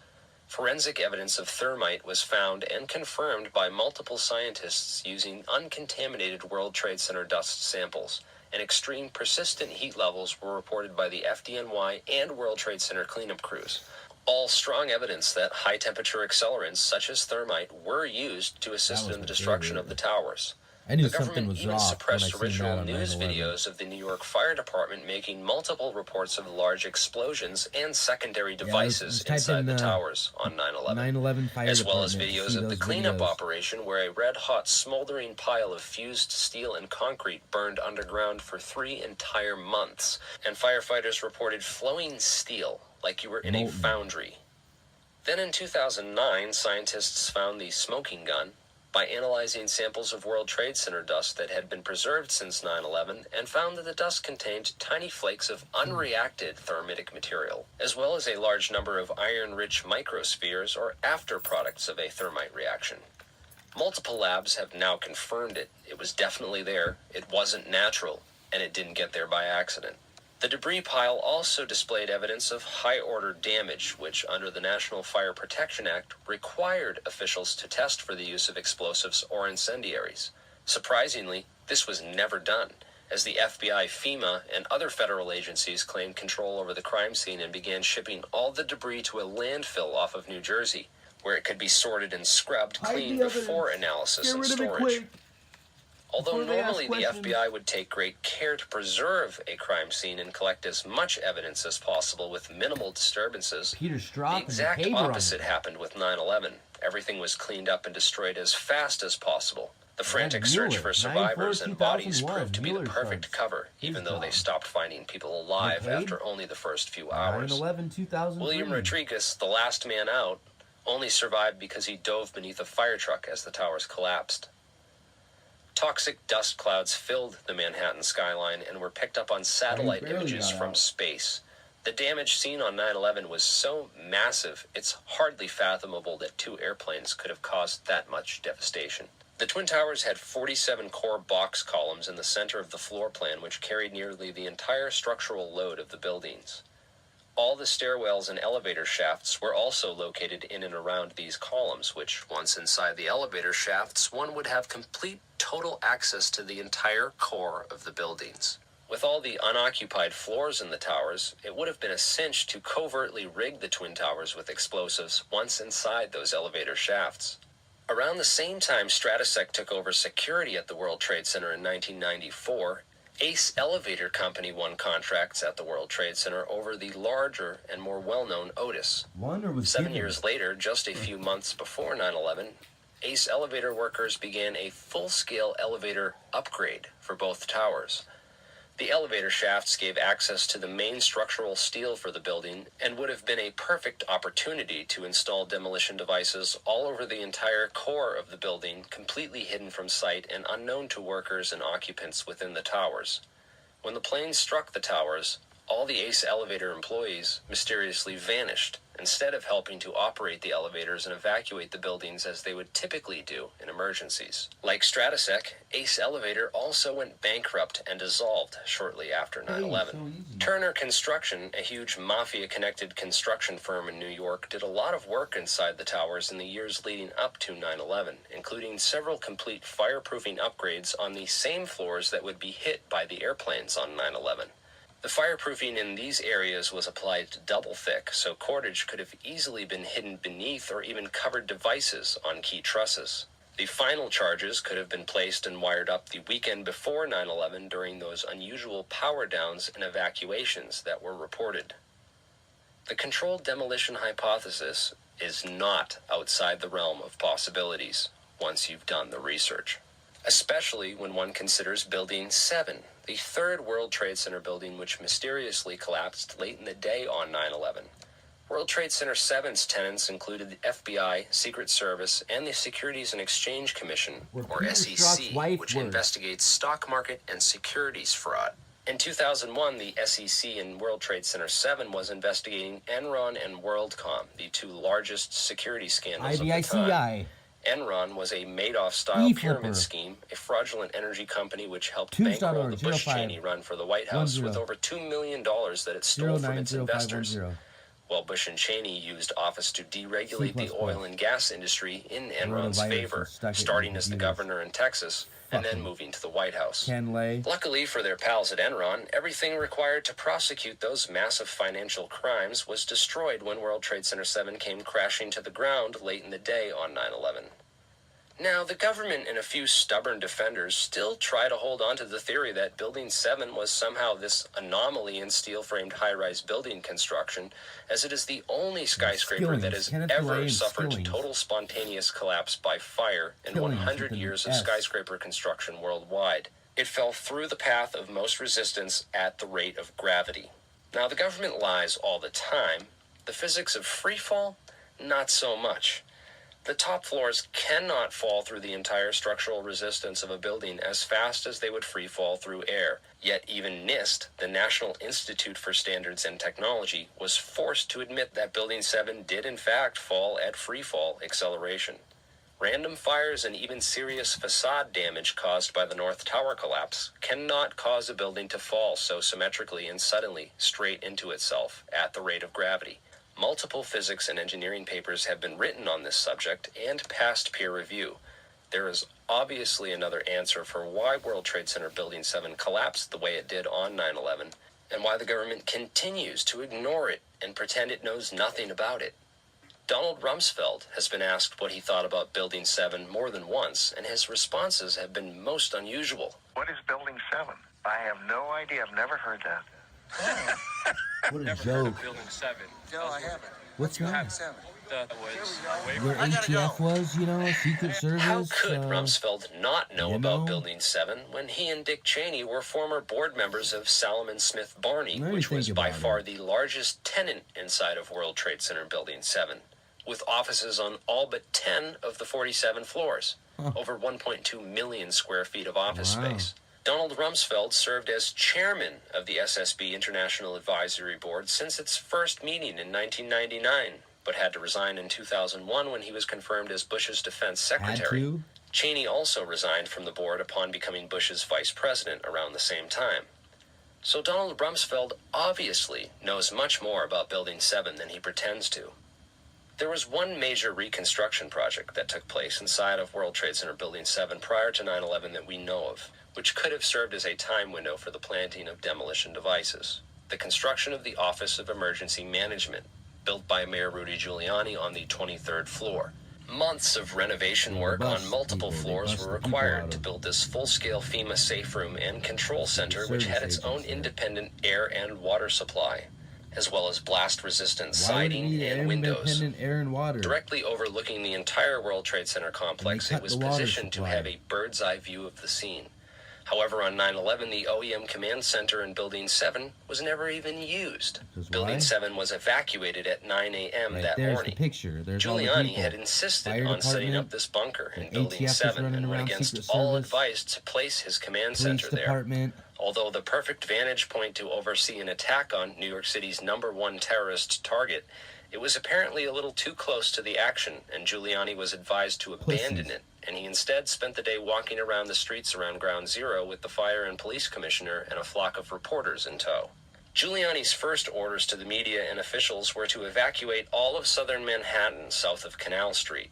Forensic evidence of thermite was found and confirmed by multiple scientists using uncontaminated World Trade Center dust samples, and extreme persistent heat levels were reported by the FDNY and World Trade Center cleanup crews. All strong evidence that high-temperature accelerants such as thermite were used to assist in the destruction of the towers. I knew The something government was even off when I suppressed seen that original on news 9/11. videos of the New York Fire Department making multiple reports of large explosions and secondary devices just type inside in, the towers on 9/11. 9/11 Fire as well as Department, videos see of the those cleanup videos. operation where a red-hot smoldering pile of fused steel and concrete burned underground for 3 entire months, and firefighters reported flowing steel like you were in a foundry. Then in 2009, scientists found the smoking gun by analyzing samples of World Trade Center dust that had been preserved since 9/11 and found that the dust contained tiny flakes of unreacted thermitic material, as well as a large number of iron-rich microspheres or after-products of a thermite reaction. Multiple labs have now confirmed it. It was definitely there, it wasn't natural, and it didn't get there by accident. The debris pile also displayed evidence of high-order damage, which, under the National Fire Protection Act, required officials to test for the use of explosives or incendiaries. Surprisingly, this was never done, as the FBI, FEMA, and other federal agencies claimed control over the crime scene and began shipping all the debris to a landfill off of New Jersey, where it could be sorted and scrubbed clean before analysis and storage. Although normally the FBI would take great care to preserve a crime scene and collect as much evidence as possible with minimal disturbances, the exact opposite happened with 9/11. Everything was cleaned up and destroyed as fast as possible. The frantic search for survivors and bodies proved to be the perfect cover, even though they stopped finding people alive after only the first few hours. 9/11/2003. William Rodriguez, the last man out, only survived because he dove beneath a fire truck as the towers collapsed. Toxic dust clouds filled the Manhattan skyline and were picked up on satellite images from space. The damage seen on 9/11 was so massive, it's hardly fathomable that 2 airplanes could have caused that much devastation. The Twin Towers had 47 core box columns in the center of the floor plan, which carried nearly the entire structural load of the buildings. All the stairwells and elevator shafts were also located in and around these columns, which, once inside the elevator shafts, one would have complete total access to the entire core of the buildings. With all the unoccupied floors in the towers, it would have been a cinch to covertly rig the Twin Towers with explosives once inside those elevator shafts. Around the same time Stratesec took over security at the World Trade Center in 1994, Ace Elevator Company won contracts at the World Trade Center over the larger and more well-known Otis. 7 years later, just a few months before 9/11, Ace Elevator workers began a full-scale elevator upgrade for both towers. The elevator shafts gave access to the main structural steel for the building and would have been a perfect opportunity to install demolition devices all over the entire core of the building, completely hidden from sight and unknown to workers and occupants within the towers. When the planes struck the towers, all the Ace Elevator employees mysteriously vanished, instead of helping to operate the elevators and evacuate the buildings as they would typically do in emergencies. Like Stratesec, Ace Elevator also went bankrupt and dissolved shortly after 9/11. Turner Construction, a huge mafia-connected construction firm in New York, did a lot of work inside the towers in the years leading up to 9/11, including several complete fireproofing upgrades on the same floors that would be hit by the airplanes on 9/11. The fireproofing in these areas was applied double thick, so cordage could have easily been hidden beneath or even covered devices on key trusses. The final charges could have been placed and wired up the weekend before 9/11 during those unusual power downs and evacuations that were reported. The controlled demolition hypothesis is not outside the realm of possibilities once you've done the research, especially when one considers Building 7, the third World Trade Center building which mysteriously collapsed late in the day on 9/11. World Trade Center 7's tenants included the FBI, Secret Service, and the Securities and Exchange Commission, or SEC, which investigates stock market and securities fraud. In 2001, the SEC in World Trade Center 7 was investigating Enron and WorldCom, the 2 largest security scandals of the time. Enron was a Madoff-style pyramid scheme, a fraudulent energy company which helped bankroll the Bush-Cheney run for the White House with over $2 million that it stole from its investors. while Bush and Cheney used office to deregulate the oil and gas industry in Enron's favor, starting as the governor in Texas and then moving to the White House. Luckily for their pals at Enron, everything required to prosecute those massive financial crimes was destroyed when World Trade Center 7 came crashing to the ground late in the day on 9/11. Now, the government and a few stubborn defenders still try to hold on to the theory that Building 7 was somehow this anomaly in steel-framed high-rise building construction, as it is the only skyscraper that has ever suffered total spontaneous collapse by fire in 100 years of skyscraper construction worldwide. It fell through the path of most resistance at the rate of gravity. Now, the government lies all the time. The physics of freefall, not so much. The top floors cannot fall through the entire structural resistance of a building as fast as they would free fall through air. Yet even NIST, the National Institute for Standards and Technology, was forced to admit that Building 7 did in fact fall at free fall acceleration. Random fires and even serious facade damage caused by the North Tower collapse cannot cause a building to fall so symmetrically and suddenly straight into itself at the rate of gravity. Multiple physics and engineering papers have been written on this subject and passed peer review. There is obviously another answer for why World Trade Center Building 7 collapsed the way it did on 9/11, and why the government continues to ignore it and pretend it knows nothing about it. Donald Rumsfeld has been asked what he thought about Building 7 more than once, and his responses have been most unusual. What is Building 7? I have no idea. I've never heard that. What a Never joke. heard of Building 7. No, I haven't. What's You that? have 7. That was Where ATF was, you know, Secret Service. How could Rumsfeld not know about Building 7 when he and Dick Cheney were former board members of Salomon Smith Barney, which was by far the largest tenant inside of World Trade Center Building 7, with offices on all but 10 of the 47 floors, over 1.2 million square feet of office space. Donald Rumsfeld served as chairman of the SSB International Advisory Board since its first meeting in 1999, but had to resign in 2001 when he was confirmed as Bush's defense secretary. Cheney also resigned from the board upon becoming Bush's vice president around the same time. So Donald Rumsfeld obviously knows much more about Building 7 than he pretends to. There was one major reconstruction project that took place inside of World Trade Center Building 7 prior to 9/11 that we know of, which could have served as a time window for the planting of demolition devices. The construction of the Office of Emergency Management, built by Mayor Rudy Giuliani on the 23rd floor. Months of renovation work on multiple floors were required to build this full-scale FEMA safe room and control center, which had its own independent air and water supply, as well as blast-resistant siding and windows. Air and water. Directly overlooking the entire World Trade Center complex, it was positioned to have a bird's-eye view of the scene. However, on 9/11, the OEM command center in Building 7 was never even used. Building 7 was evacuated at 9 a.m. that morning. Giuliani had insisted on setting up this bunker in Building 7 and went against all advice to place his command center there. Although the perfect vantage point to oversee an attack on New York City's #1 terrorist target, it was apparently a little too close to the action, and Giuliani was advised to abandon it, and he instead spent the day walking around the streets around Ground Zero with the fire and police commissioner and a flock of reporters in tow. Giuliani's first orders to the media and officials were to evacuate all of southern Manhattan south of Canal Street.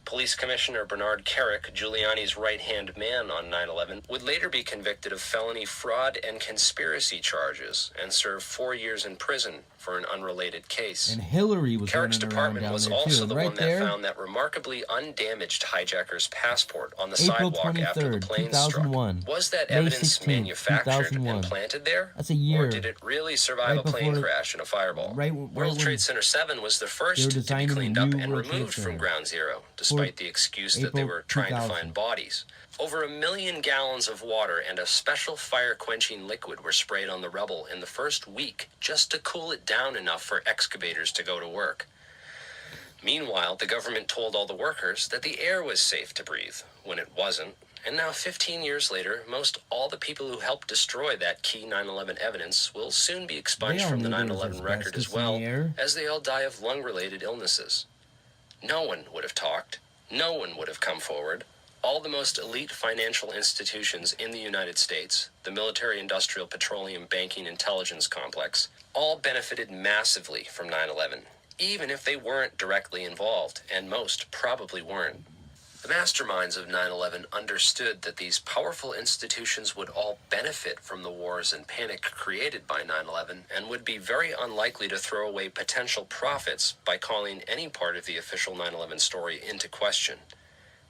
Police Commissioner Bernard Kerik, Giuliani's right-hand man on 9/11, would later be convicted of felony fraud and conspiracy charges and serve 4 years in prison for an unrelated case. And Hillary was Kerik's running around department down was there also too. the Right one there, that found that remarkably undamaged hijacker's passport on the April sidewalk after the 23rd, plane struck. 2001. Was that May evidence 16th, manufactured 2001. and planted there? That's a year. Or did it really survive Right a plane before- crash and a fireball? right World Trade Center 7 was the they first were to be designing the cleaned up new and World Trade removed from Center. Ground Zero, despite the excuse that they April were trying to 2000. find bodies. Over 1 million gallons of water and a special fire-quenching liquid were sprayed on the rubble in the first week just to cool it down enough for excavators to go to work. Meanwhile, the government told all the workers that the air was safe to breathe, when it wasn't. And now, 15 years later, most all the people who helped destroy that key 9/11 evidence will soon be expunged all from the knew there was 9/11 record as asbestos in well, the air. as they all die of lung-related illnesses. No one would have talked. No one would have come forward. All the most elite financial institutions in the United States, the military-industrial petroleum banking intelligence complex, all benefited massively from 9/11, even if they weren't directly involved, and most probably weren't. The masterminds of 9/11 understood that these powerful institutions would all benefit from the wars and panic created by 9/11 and would be very unlikely to throw away potential profits by calling any part of the official 9/11 story into question.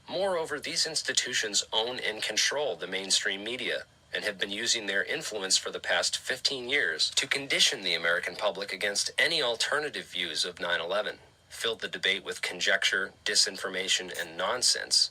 Moreover, these institutions own and control the mainstream media and have been using their influence for the past 15 years to condition the American public against any alternative views of 9/11. Fill the debate with conjecture, disinformation, and nonsense,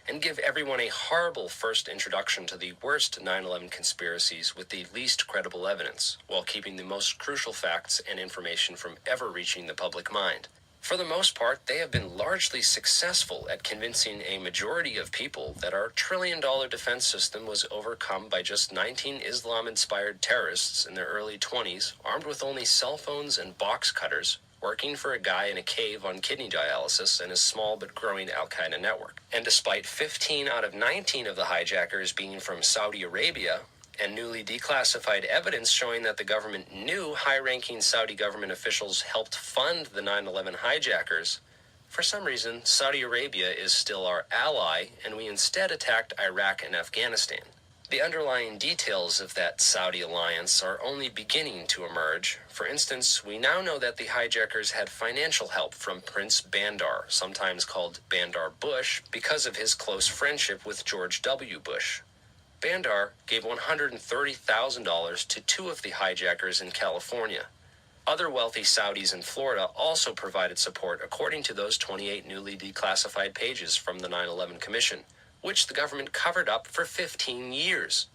and give everyone a horrible first introduction to the worst 9/11 conspiracies with the least credible evidence, while keeping the most crucial facts and information from ever reaching the public mind. For the most part, they have been largely successful at convincing a majority of people that our trillion-dollar defense system was overcome by just 19 Islam-inspired terrorists in their early 20s, armed with only cell phones and box cutters, working for a guy in a cave on kidney dialysis and his small but growing Al-Qaeda network. And despite 15 out of 19 of the hijackers being from Saudi Arabia, and newly declassified evidence showing that the government knew high-ranking Saudi government officials helped fund the 9/11 hijackers, for some reason, Saudi Arabia is still our ally, and we instead attacked Iraq and Afghanistan. The underlying details of that Saudi alliance are only beginning to emerge. For instance, we now know that the hijackers had financial help from Prince Bandar, sometimes called Bandar Bush, because of his close friendship with George W. Bush. Bandar gave $130,000 to two of the hijackers in California. Other wealthy Saudis in Florida also provided support, according to those 28 newly declassified pages from the 9/11 Commission, which the government covered up for 15 years.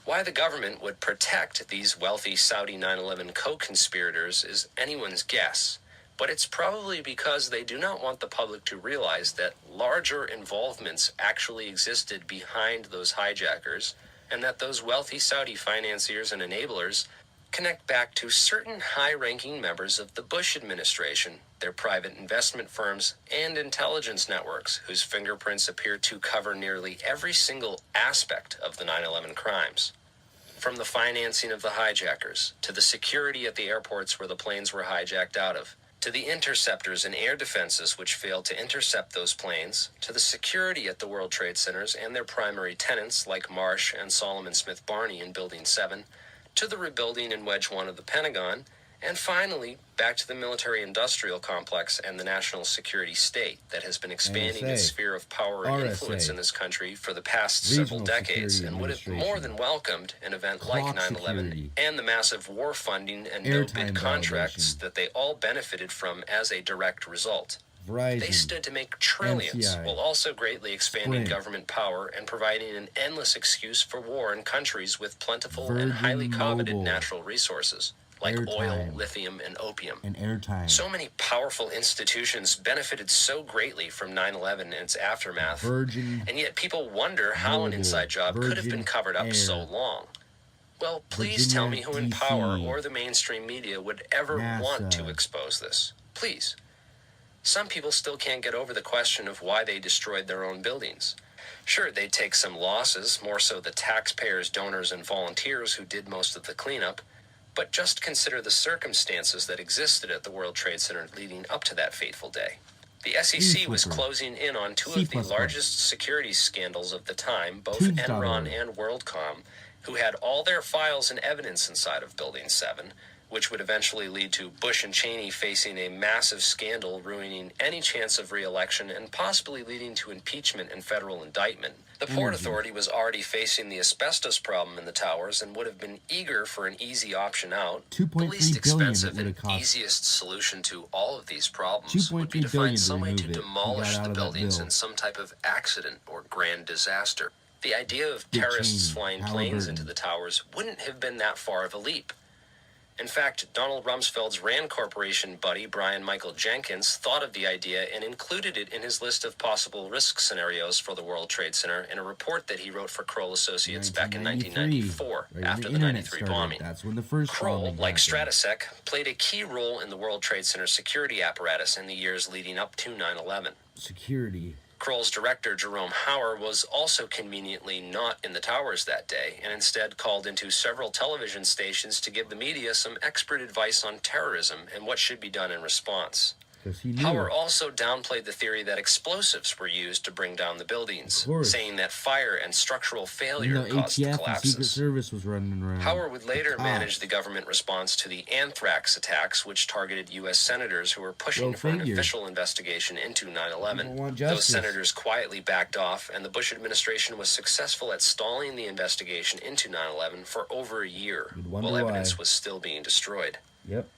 Why the government would protect these wealthy Saudi 9/11 co-conspirators is anyone's guess, but it's probably because they do not want the public to realize that larger involvements actually existed behind those hijackers, and that those wealthy Saudi financiers and enablers connect back to certain high-ranking members of the Bush administration, their private investment firms, and intelligence networks whose fingerprints appear to cover nearly every single aspect of the 9/11 crimes. From the financing of the hijackers, to the security at the airports where the planes were hijacked out of, to the interceptors and air defenses which failed to intercept those planes, to the security at the World Trade Centers and their primary tenants like Marsh and Solomon Smith Barney in Building 7, to the rebuilding in Wedge 1 of the Pentagon, and finally, back to the military-industrial complex and the national security state that has been expanding its sphere of power and influence in this country for the past several decades, and would have more than welcomed an event like 9/11 and the massive war funding and no-bid contracts that they all benefited from as a direct result. They stood to make trillions, while also greatly expanding government power and providing an endless excuse for war in countries with plentiful and highly coveted natural resources, like oil, lithium, and opium. And airtime. So many powerful institutions benefited so greatly from 9/11 and its aftermath, and yet people wonder how an inside job could have been covered up so long. Well, please tell me who in power or the mainstream media would ever want to expose this. Please. Some people still can't get over the question of why they destroyed their own buildings. Sure, they take some losses, more so the taxpayers, donors, and volunteers who did most of the cleanup, but just consider the circumstances that existed at the World Trade Center leading up to that fateful day. The SEC was closing in on two of the largest security scandals of the time, both Enron and WorldCom, who had all their files and evidence inside of Building 7, which would eventually lead to Bush and Cheney facing a massive scandal, ruining any chance of re-election and possibly leading to impeachment and federal indictment. The Port Authority was already facing the asbestos problem in the towers and would have been eager for an easy option out. The least expensive and easiest solution to all of these problems would be to find some way to demolish the buildings in some type of accident or grand disaster. The idea of terrorists flying planes into the towers wouldn't have been that far of a leap. In fact, Donald Rumsfeld's Rand Corporation buddy, Brian Michael Jenkins, thought of the idea and included it in his list of possible risk scenarios for the World Trade Center in a report that he wrote for Kroll Associates back in 1994, after the 93 bombing. That's when the first Kroll, like Stratesec, played a key role in the World Trade Center security apparatus in the years leading up to 9/11. Security. Kroll's director, Jerome Hauer, was also conveniently not in the towers that day and instead called into several television stations to give the media some expert advice on terrorism and what should be done in response. Hauer also downplayed the theory that explosives were used to bring down the buildings, saying that fire and structural failure caused the collapses. Secret Service was running around. Hauer would later manage the government response to the anthrax attacks, which targeted U.S. senators who were pushing for an official investigation into 9/11. Those senators quietly backed off, and the Bush administration was successful at stalling the investigation into 9/11 for over a year, while evidence was still being destroyed. Yep.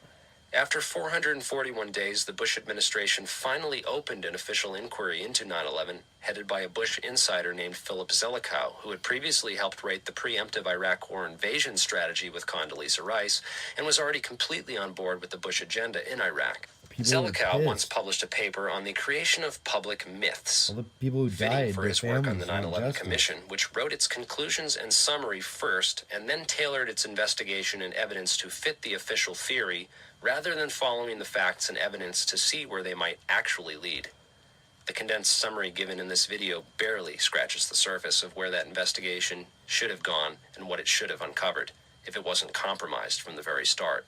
After 441 days, the Bush administration finally opened an official inquiry into 9/11, headed by a Bush insider named Philip Zelikow, who had previously helped write the preemptive Iraq war invasion strategy with Condoleezza Rice and was already completely on board with the Bush agenda in Iraq. Zelikow once published a paper on the creation of public myths, all the people who died, for his work on the 9/11 Commission, which wrote its conclusions and summary first and then tailored its investigation and evidence to fit the official theory, rather than following the facts and evidence to see where they might actually lead. The condensed summary given in this video barely scratches the surface of where that investigation should have gone and what it should have uncovered, if it wasn't compromised from the very start.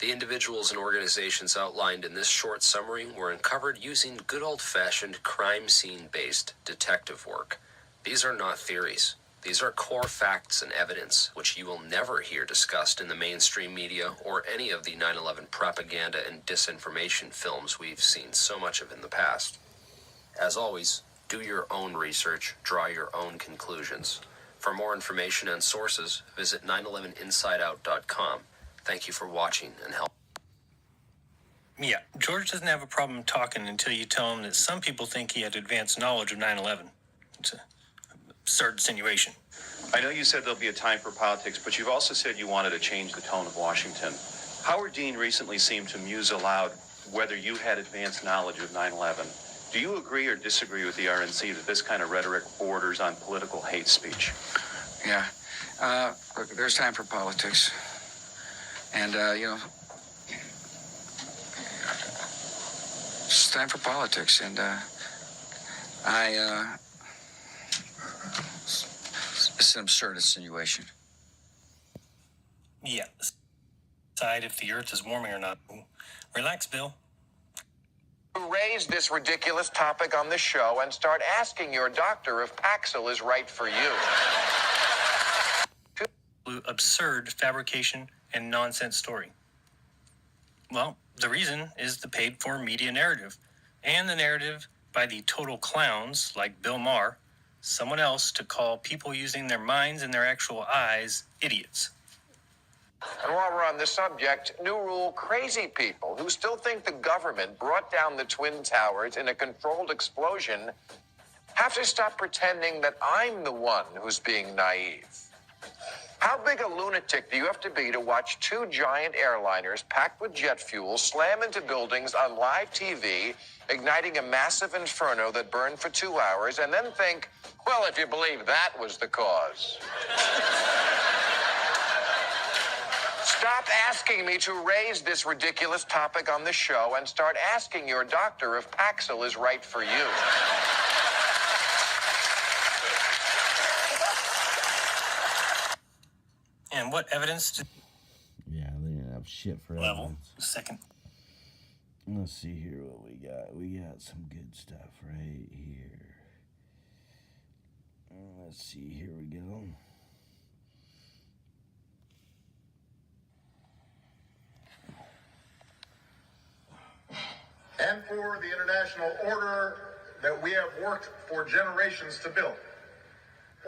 The individuals and organizations outlined in this short summary were uncovered using good old-fashioned crime scene-based detective work. These are not theories. These are core facts and evidence, which you will never hear discussed in the mainstream media or any of the 9/11 propaganda and disinformation films we've seen so much of in the past. As always, do your own research, draw your own conclusions. For more information and sources, visit 911insideout.com. Thank you for watching and help. Yeah, George doesn't have a problem talking until you tell him that some people think he had advanced knowledge of 9/11. It's an absurd insinuation. I know you said there'll be a time for politics, but you've also said you wanted to change the tone of Washington. Howard Dean recently seemed to muse aloud whether you had advanced knowledge of 9/11. Do you agree or disagree with the RNC that this kind of rhetoric borders on political hate speech? Yeah. Look, there's time for politics. And, it's time for politics. And, it's an absurd insinuation. Yeah. Decide if the earth is warming or not. Relax, Bill. Raise this ridiculous topic on the show and start asking your doctor if Paxil is right for you. Absurd fabrication and nonsense story. Well, the reason is the paid-for media narrative, and the narrative by the total clowns like Bill Maher, someone else to call people using their minds and their actual eyes idiots. And while we're on the subject, new rule: crazy people who still think the government brought down the Twin Towers in a controlled explosion have to stop pretending that I'm the one who's being naive. How big a lunatic do you have to be to watch two giant airliners packed with jet fuel slam into buildings on live TV, igniting a massive inferno that burned for 2 hours, and then think, well, if you believe that was the cause? Stop asking me to raise this ridiculous topic on the show and start asking your doctor if Paxil is right for you. And what evidence? Yeah, they didn't have shit for level. evidence. Second. Let's see here what we got. We got some good stuff right here. Let's see. Here we go. And for the international order that we have worked for generations to build.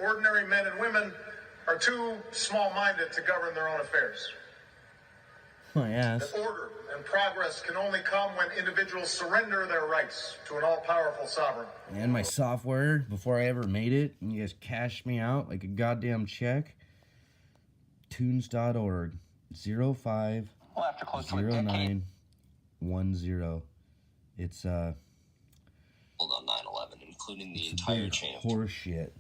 Ordinary men and women are too small-minded to govern their own affairs. My ass. That order and progress can only come when individuals surrender their rights to an all-powerful sovereign. And my software, before I ever made it, and you guys cashed me out like a goddamn check. Tunes.org 050910. It's on 9/11, including the entire chain of horse shit.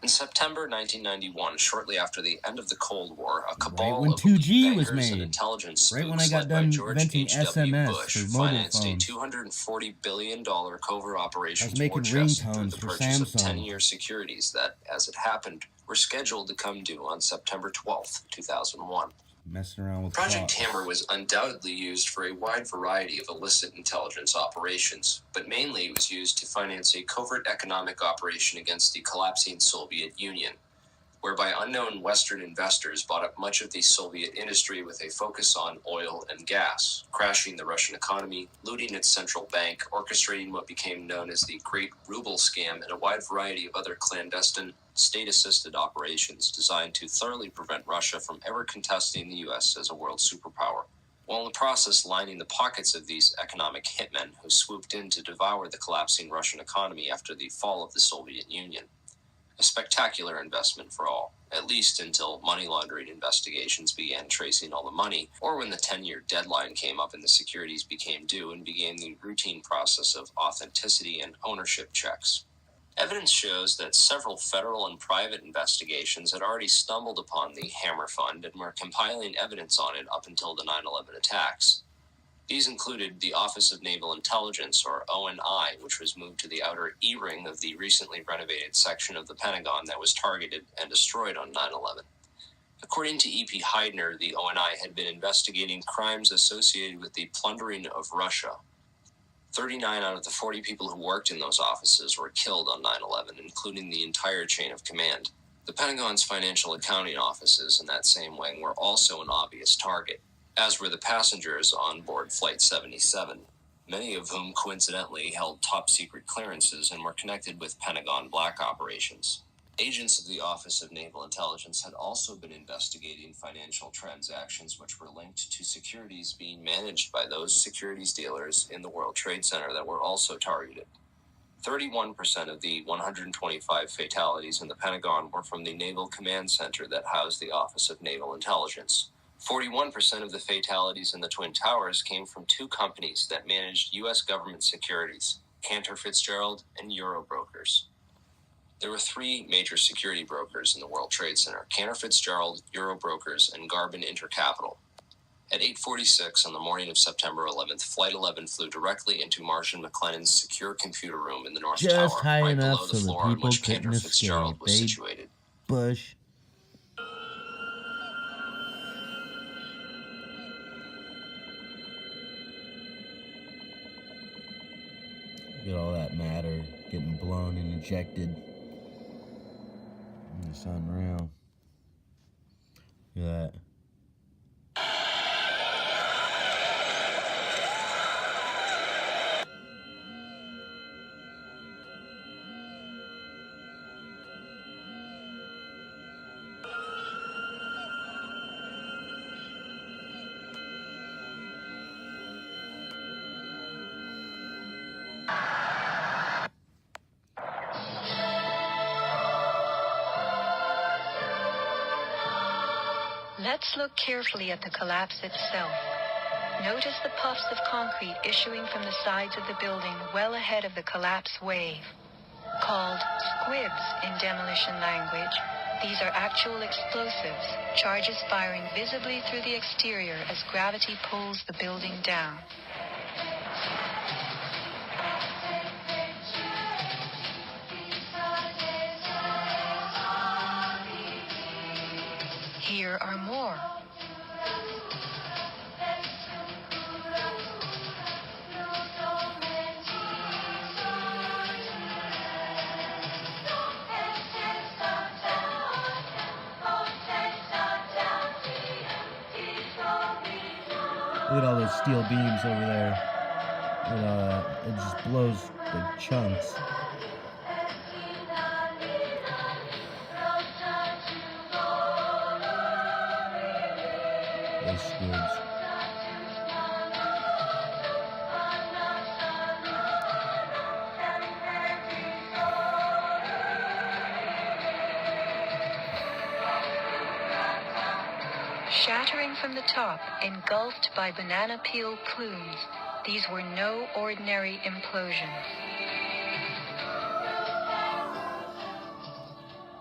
In September 1991, shortly after the end of the Cold War, a cabal when of 2G was bankers and made. intelligence Right when spooks I got led by done George inventing H.W. SMS Bush for mobile financed a phones. $240 billion covert operation I was making toward chess through ringtones the for purchase of Samsung. 10-year securities that, as it happened, were scheduled to come due on September 12, 2001. Messing around with Project clocks. Hammer was undoubtedly used for a wide variety of illicit intelligence operations, but mainly it was used to finance a covert economic operation against the collapsing Soviet Union, whereby unknown Western investors bought up much of the Soviet industry with a focus on oil and gas, crashing the Russian economy, looting its central bank, orchestrating what became known as the Great Ruble Scam, and a wide variety of other clandestine, state-assisted operations designed to thoroughly prevent Russia from ever contesting the U.S. as a world superpower, while in the process lining the pockets of these economic hitmen who swooped in to devour the collapsing Russian economy after the fall of the Soviet Union. A spectacular investment for all, at least until money laundering investigations began tracing all the money, or when the 10-year deadline came up and the securities became due and began the routine process of authenticity and ownership checks. Evidence shows that several federal and private investigations had already stumbled upon the Hammer Fund and were compiling evidence on it up until the 9/11 attacks. These included the Office of Naval Intelligence, or ONI, which was moved to the outer E-ring of the recently renovated section of the Pentagon that was targeted and destroyed on 9/11. According to E.P. Heidner, the ONI had been investigating crimes associated with the plundering of Russia. 39 out of the 40 people who worked in those offices were killed on 9/11, including the entire chain of command. The Pentagon's financial accounting offices in that same wing were also an obvious target, as were the passengers on board Flight 77, many of whom coincidentally held top-secret clearances and were connected with Pentagon black operations. Agents of the Office of Naval Intelligence had also been investigating financial transactions which were linked to securities being managed by those securities dealers in the World Trade Center that were also targeted. 31% of the 125 fatalities in the Pentagon were from the Naval Command Center that housed the Office of Naval Intelligence. 41% of the fatalities in the Twin Towers came from two companies that managed U.S. government securities, Cantor Fitzgerald and Eurobrokers. There were three major security brokers in the World Trade Center: Cantor Fitzgerald, Eurobrokers, and Garbin Intercapital. At 8:46 on the morning of September 11th, Flight 11 flew directly into Marshall McLennan's secure computer room in the North Just Tower, high right enough below so the the floor on people which couldn't Cantor Fitzgerald escape. was situated. Bush. Get all that matter getting blown and ejected. It's unreal. Look at that. Let's look carefully at the collapse itself. Notice the puffs of concrete issuing from the sides of the building well ahead of the collapse wave. Called squibs in demolition language, these are actual explosives, charges firing visibly through the exterior as gravity pulls the building down. Here are more. Look at all those steel beams over there. It just blows like chunks. Those squibs. Shattering from the top, engulfed by banana peel plumes, these were no ordinary implosions.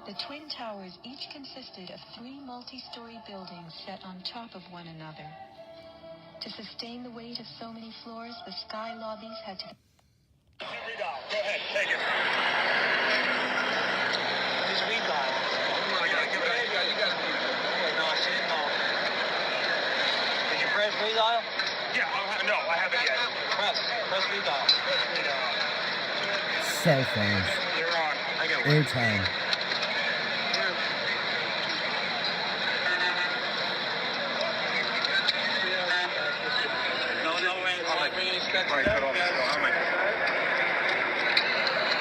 The Twin towers each consisted of 3 multi-story buildings set on top of one another. To sustain the weight of so many floors, the sky lobbies had to... Go ahead, take it. Just read dial. No, I see it. No. Did you press redial? Yeah, no, I haven't yet. Press redial. Cell phones. You're on. I got Airtime. No way. All right, cut off. How many?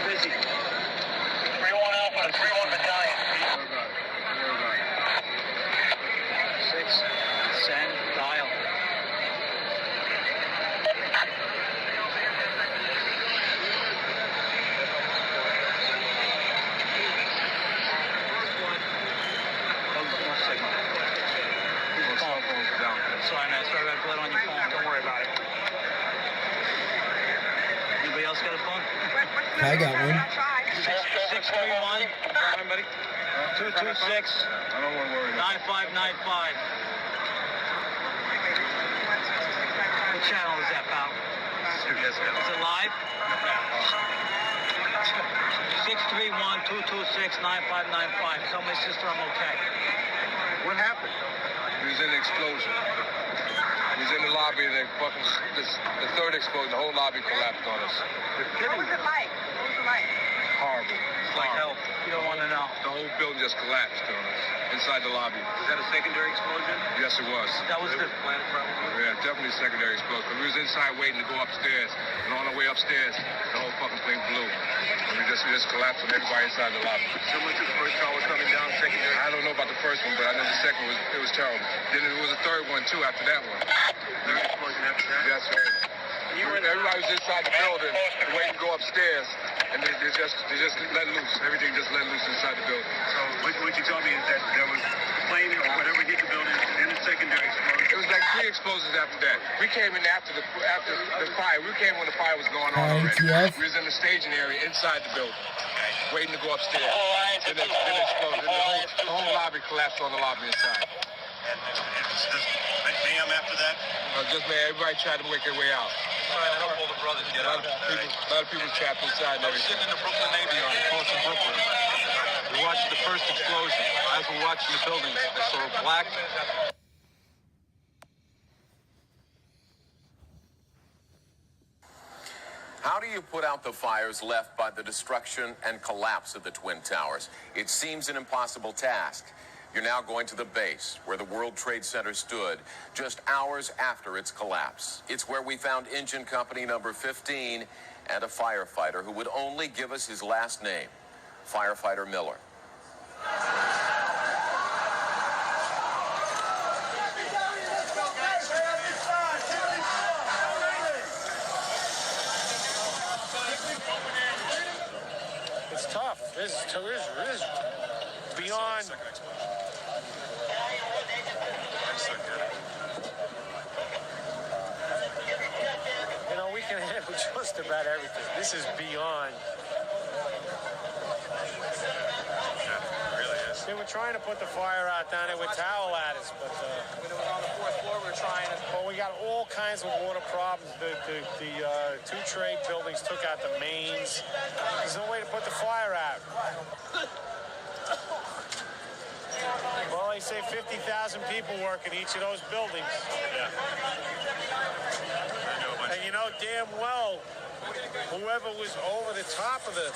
Busy. 3-1 Alpha, 3-1 Battalion. 6. Send. Dial. Sorry, man. Sorry about blood on your phone. Don't worry about it. Anybody else got a phone? I got one. 631 buddy. 226 I don't want to worry about 9595. What channel is that, pal? Is it live? 631-226-9595. Tell my sister I'm okay. What happened? He was in the explosion. He was in the lobby, and the third explosion, the whole lobby collapsed on us. What was it like? Horrible. It's like hell. You don't want to know. The whole building just collapsed on us inside the lobby. Is that a secondary explosion? Yes, it was. That was the planet problem? Yeah, definitely a secondary explosion. We was inside waiting to go upstairs, and on the way upstairs, the whole fucking thing blew. And we just collapsed on everybody inside the lobby. Similar to the first tower coming down, secondary? I don't know about the first one, but I know the second was terrible. Then there was a third one too after that one. Third explosion after that? That's right. Everybody was inside the building, waiting to go upstairs, and they just let loose. Everything just let loose inside the building. So what you told me is that there was a plane or whatever hit the building, then a secondary explosion. It was like 3 explosions after that. We came in after the fire. We came when the fire was going on already. ATF? We was in the staging area inside the building, waiting to go upstairs. Then it exploded. The whole lobby collapsed on the lobby inside. And it's just mayhem after that? Just man, everybody tried to make their way out. Trying to help all the brothers get out. A lot of people trapped inside and everything. Sitting in the Brooklyn Navy Yard, close to Brooklyn. We watched the first explosion. As we're watching the buildings, I saw a black... How do you put out the fires left by the destruction and collapse of the Twin Towers? It seems an impossible task. You're now going to the base, where the World Trade Center stood, just hours after its collapse. It's where we found engine company number 15 and a firefighter who would only give us his last name, Firefighter Miller. It's tough. This is beyond... You know, we can handle just about everything. This is beyond. Yeah, it really is. They were trying to put the fire out down there with towel ladders, but When it was on the 4th floor, we were trying to... well, we got all kinds of water problems. The 2 trade buildings took out the mains. There's no way to put the fire out. Well, they say 50,000 people work in each of those buildings. Yeah. And you know damn well, whoever was over the top of the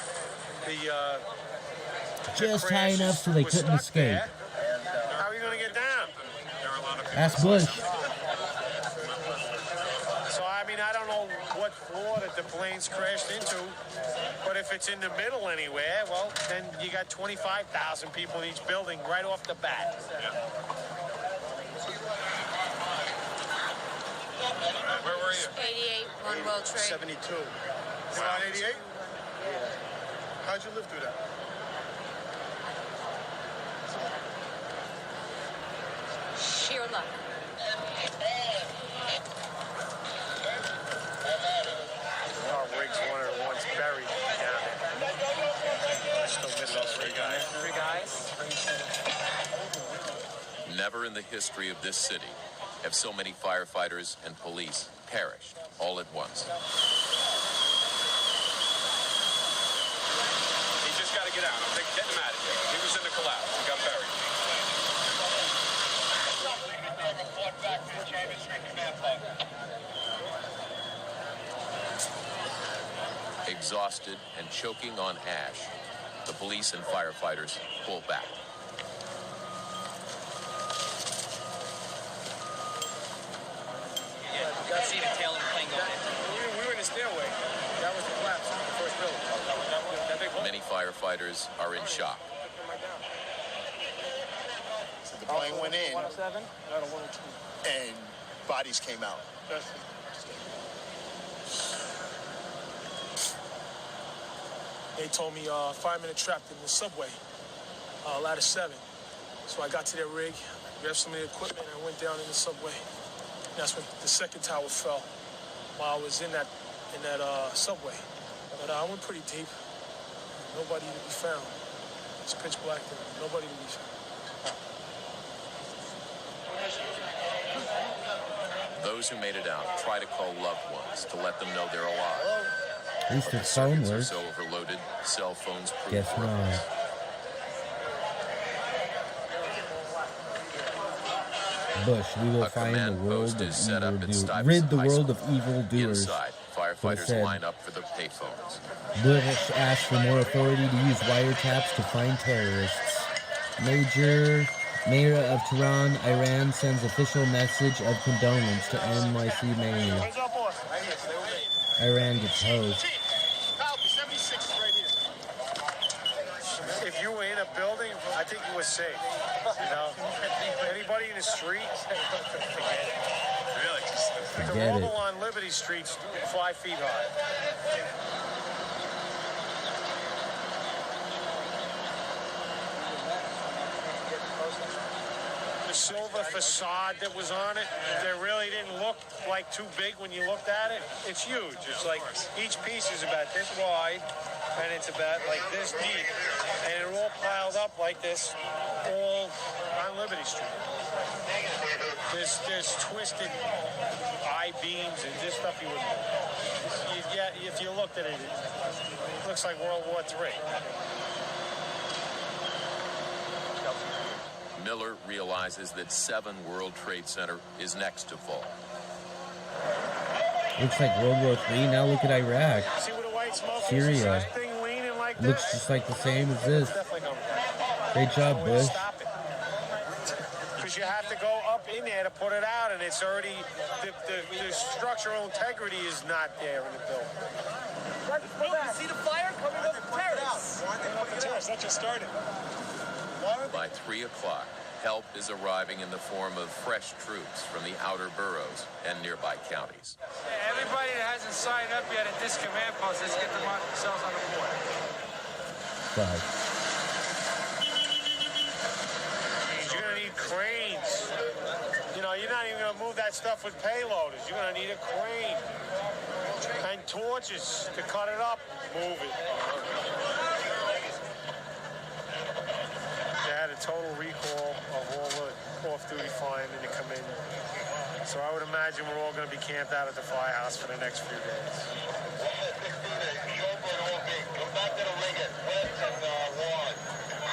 Just high enough so they couldn't escape. How are you going to get down? Ask Bush. So, I mean, I don't know what floor that the planes crashed into, but if it's in the middle anywhere, well, then you got 25,000 people in each building right off the bat. Yeah. Where were you? 88, One World Trade. 72. You on 88? Yeah. How'd you live through that? Sheer luck. Our rig's one of the ones buried down there. I still miss those 3 guys. 3 guys? Never in the history of this city have so many firefighters and police perished all at once. He just got to get out. I'm getting him out of here. He was in the collapse. He got buried. Exhausted and choking on ash, the police and firefighters pull back. You see the tail of the plane going in. We were in the stairway. That was the collapse of the first building. That big hole. Many firefighters are in shock. So the plane went in 107? No, 102. and bodies came out. They told me firemen are trapped in the subway, ladder 7. So I got to their rig, grabbed some of the equipment, and I went down in the subway. And that's when the second tower fell while I was in that subway. But I went pretty deep. Nobody to be found. It's pitch black there. Nobody to be found. Those who made it out try to call loved ones to let them know they're alive. At least But the the phone circuits are works. so overloaded, cell phones prove Guess not. worthless. Bush, we will A find the command world post of is set evil up at doers. Stuyvesant Rid the High world School. of evil doers. Inside, firefighters said. line up for the payphones. Bush asked for more authority to use wiretaps to find terrorists. Mayor of Tehran, Iran sends official message of condolence to NYC Mayor. Iran gets hosed. If you were in a building, I think you were safe. You know, anybody in the street, forget it. Really? The Forget rubble it. on Liberty Street's 5 feet high. The silver facade that was on it, that really didn't look like too big when you looked at it. It's huge. It's like each piece is about this wide, and it's about like this deep, and they're all piled up like this, all on Liberty Street. There's twisted I-beams and this stuff you wouldn't. If you looked at it, it looks like World War III. Miller realizes that 7 World Trade Center is next to fall. Looks like World War III. Now look at Iraq. See where the white smoke is? Syria. That thing leaning like Looks this? just like the same as this. Definitely coming. Great job, Bush. Stop it. Because you have to go up in there to put it out, and it's already, the structural integrity is not there in the building. See the fire coming up the terrace? That just started. By 3 o'clock, help is arriving in the form of fresh troops from the outer boroughs and nearby counties. Everybody that hasn't signed up yet at this command post, let's get themselves on the board. Fuck. You're going to need cranes. You know, you're not even going to move that stuff with payloaders. You're going to need a crane. And torches to cut it up, move it. They had a total recall of all the off-duty firemen to come in. So I would imagine we're all going to be camped out at the firehouse for the next few days.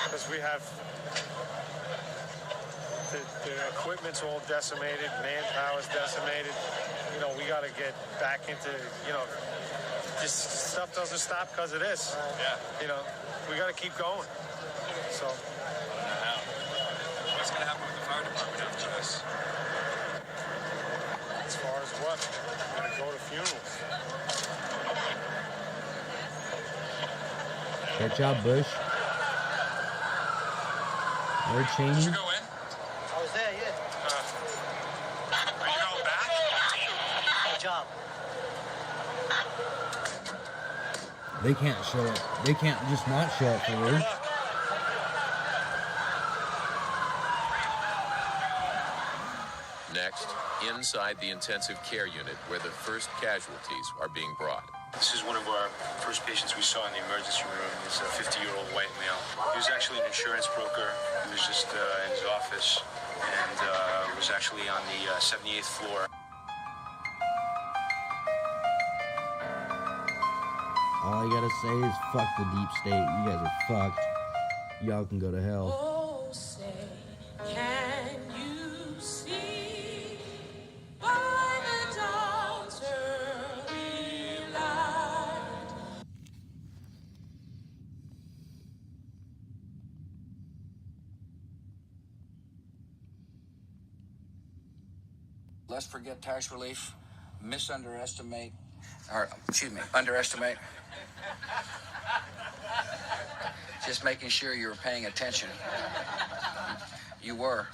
Because we have the equipment's all decimated, manpower's decimated. You know, we got to get back into, you know, this stuff doesn't stop because of this. Yeah. You know, we got to keep going. So. What's going to happen with the fire department after this? As far as what? We're going to go to funerals. Good job, Bush. Lord Cheney. Did you go in? I was there, yeah. Are you going back? Good job. They can't show up. They can't just not show up for work. Next, inside the intensive care unit where the first casualties are being brought. This is one of our first patients we saw in the emergency room. He's a 50-year-old white male. He was actually an insurance broker. He was just in his office and was actually on the 78th floor. All I gotta say is fuck the deep state. You guys are fucked. Y'all can go to hell. Oh, say, can you see by the dawn's early light? Let's forget tax relief, underestimate. Just making sure you were paying attention. You were.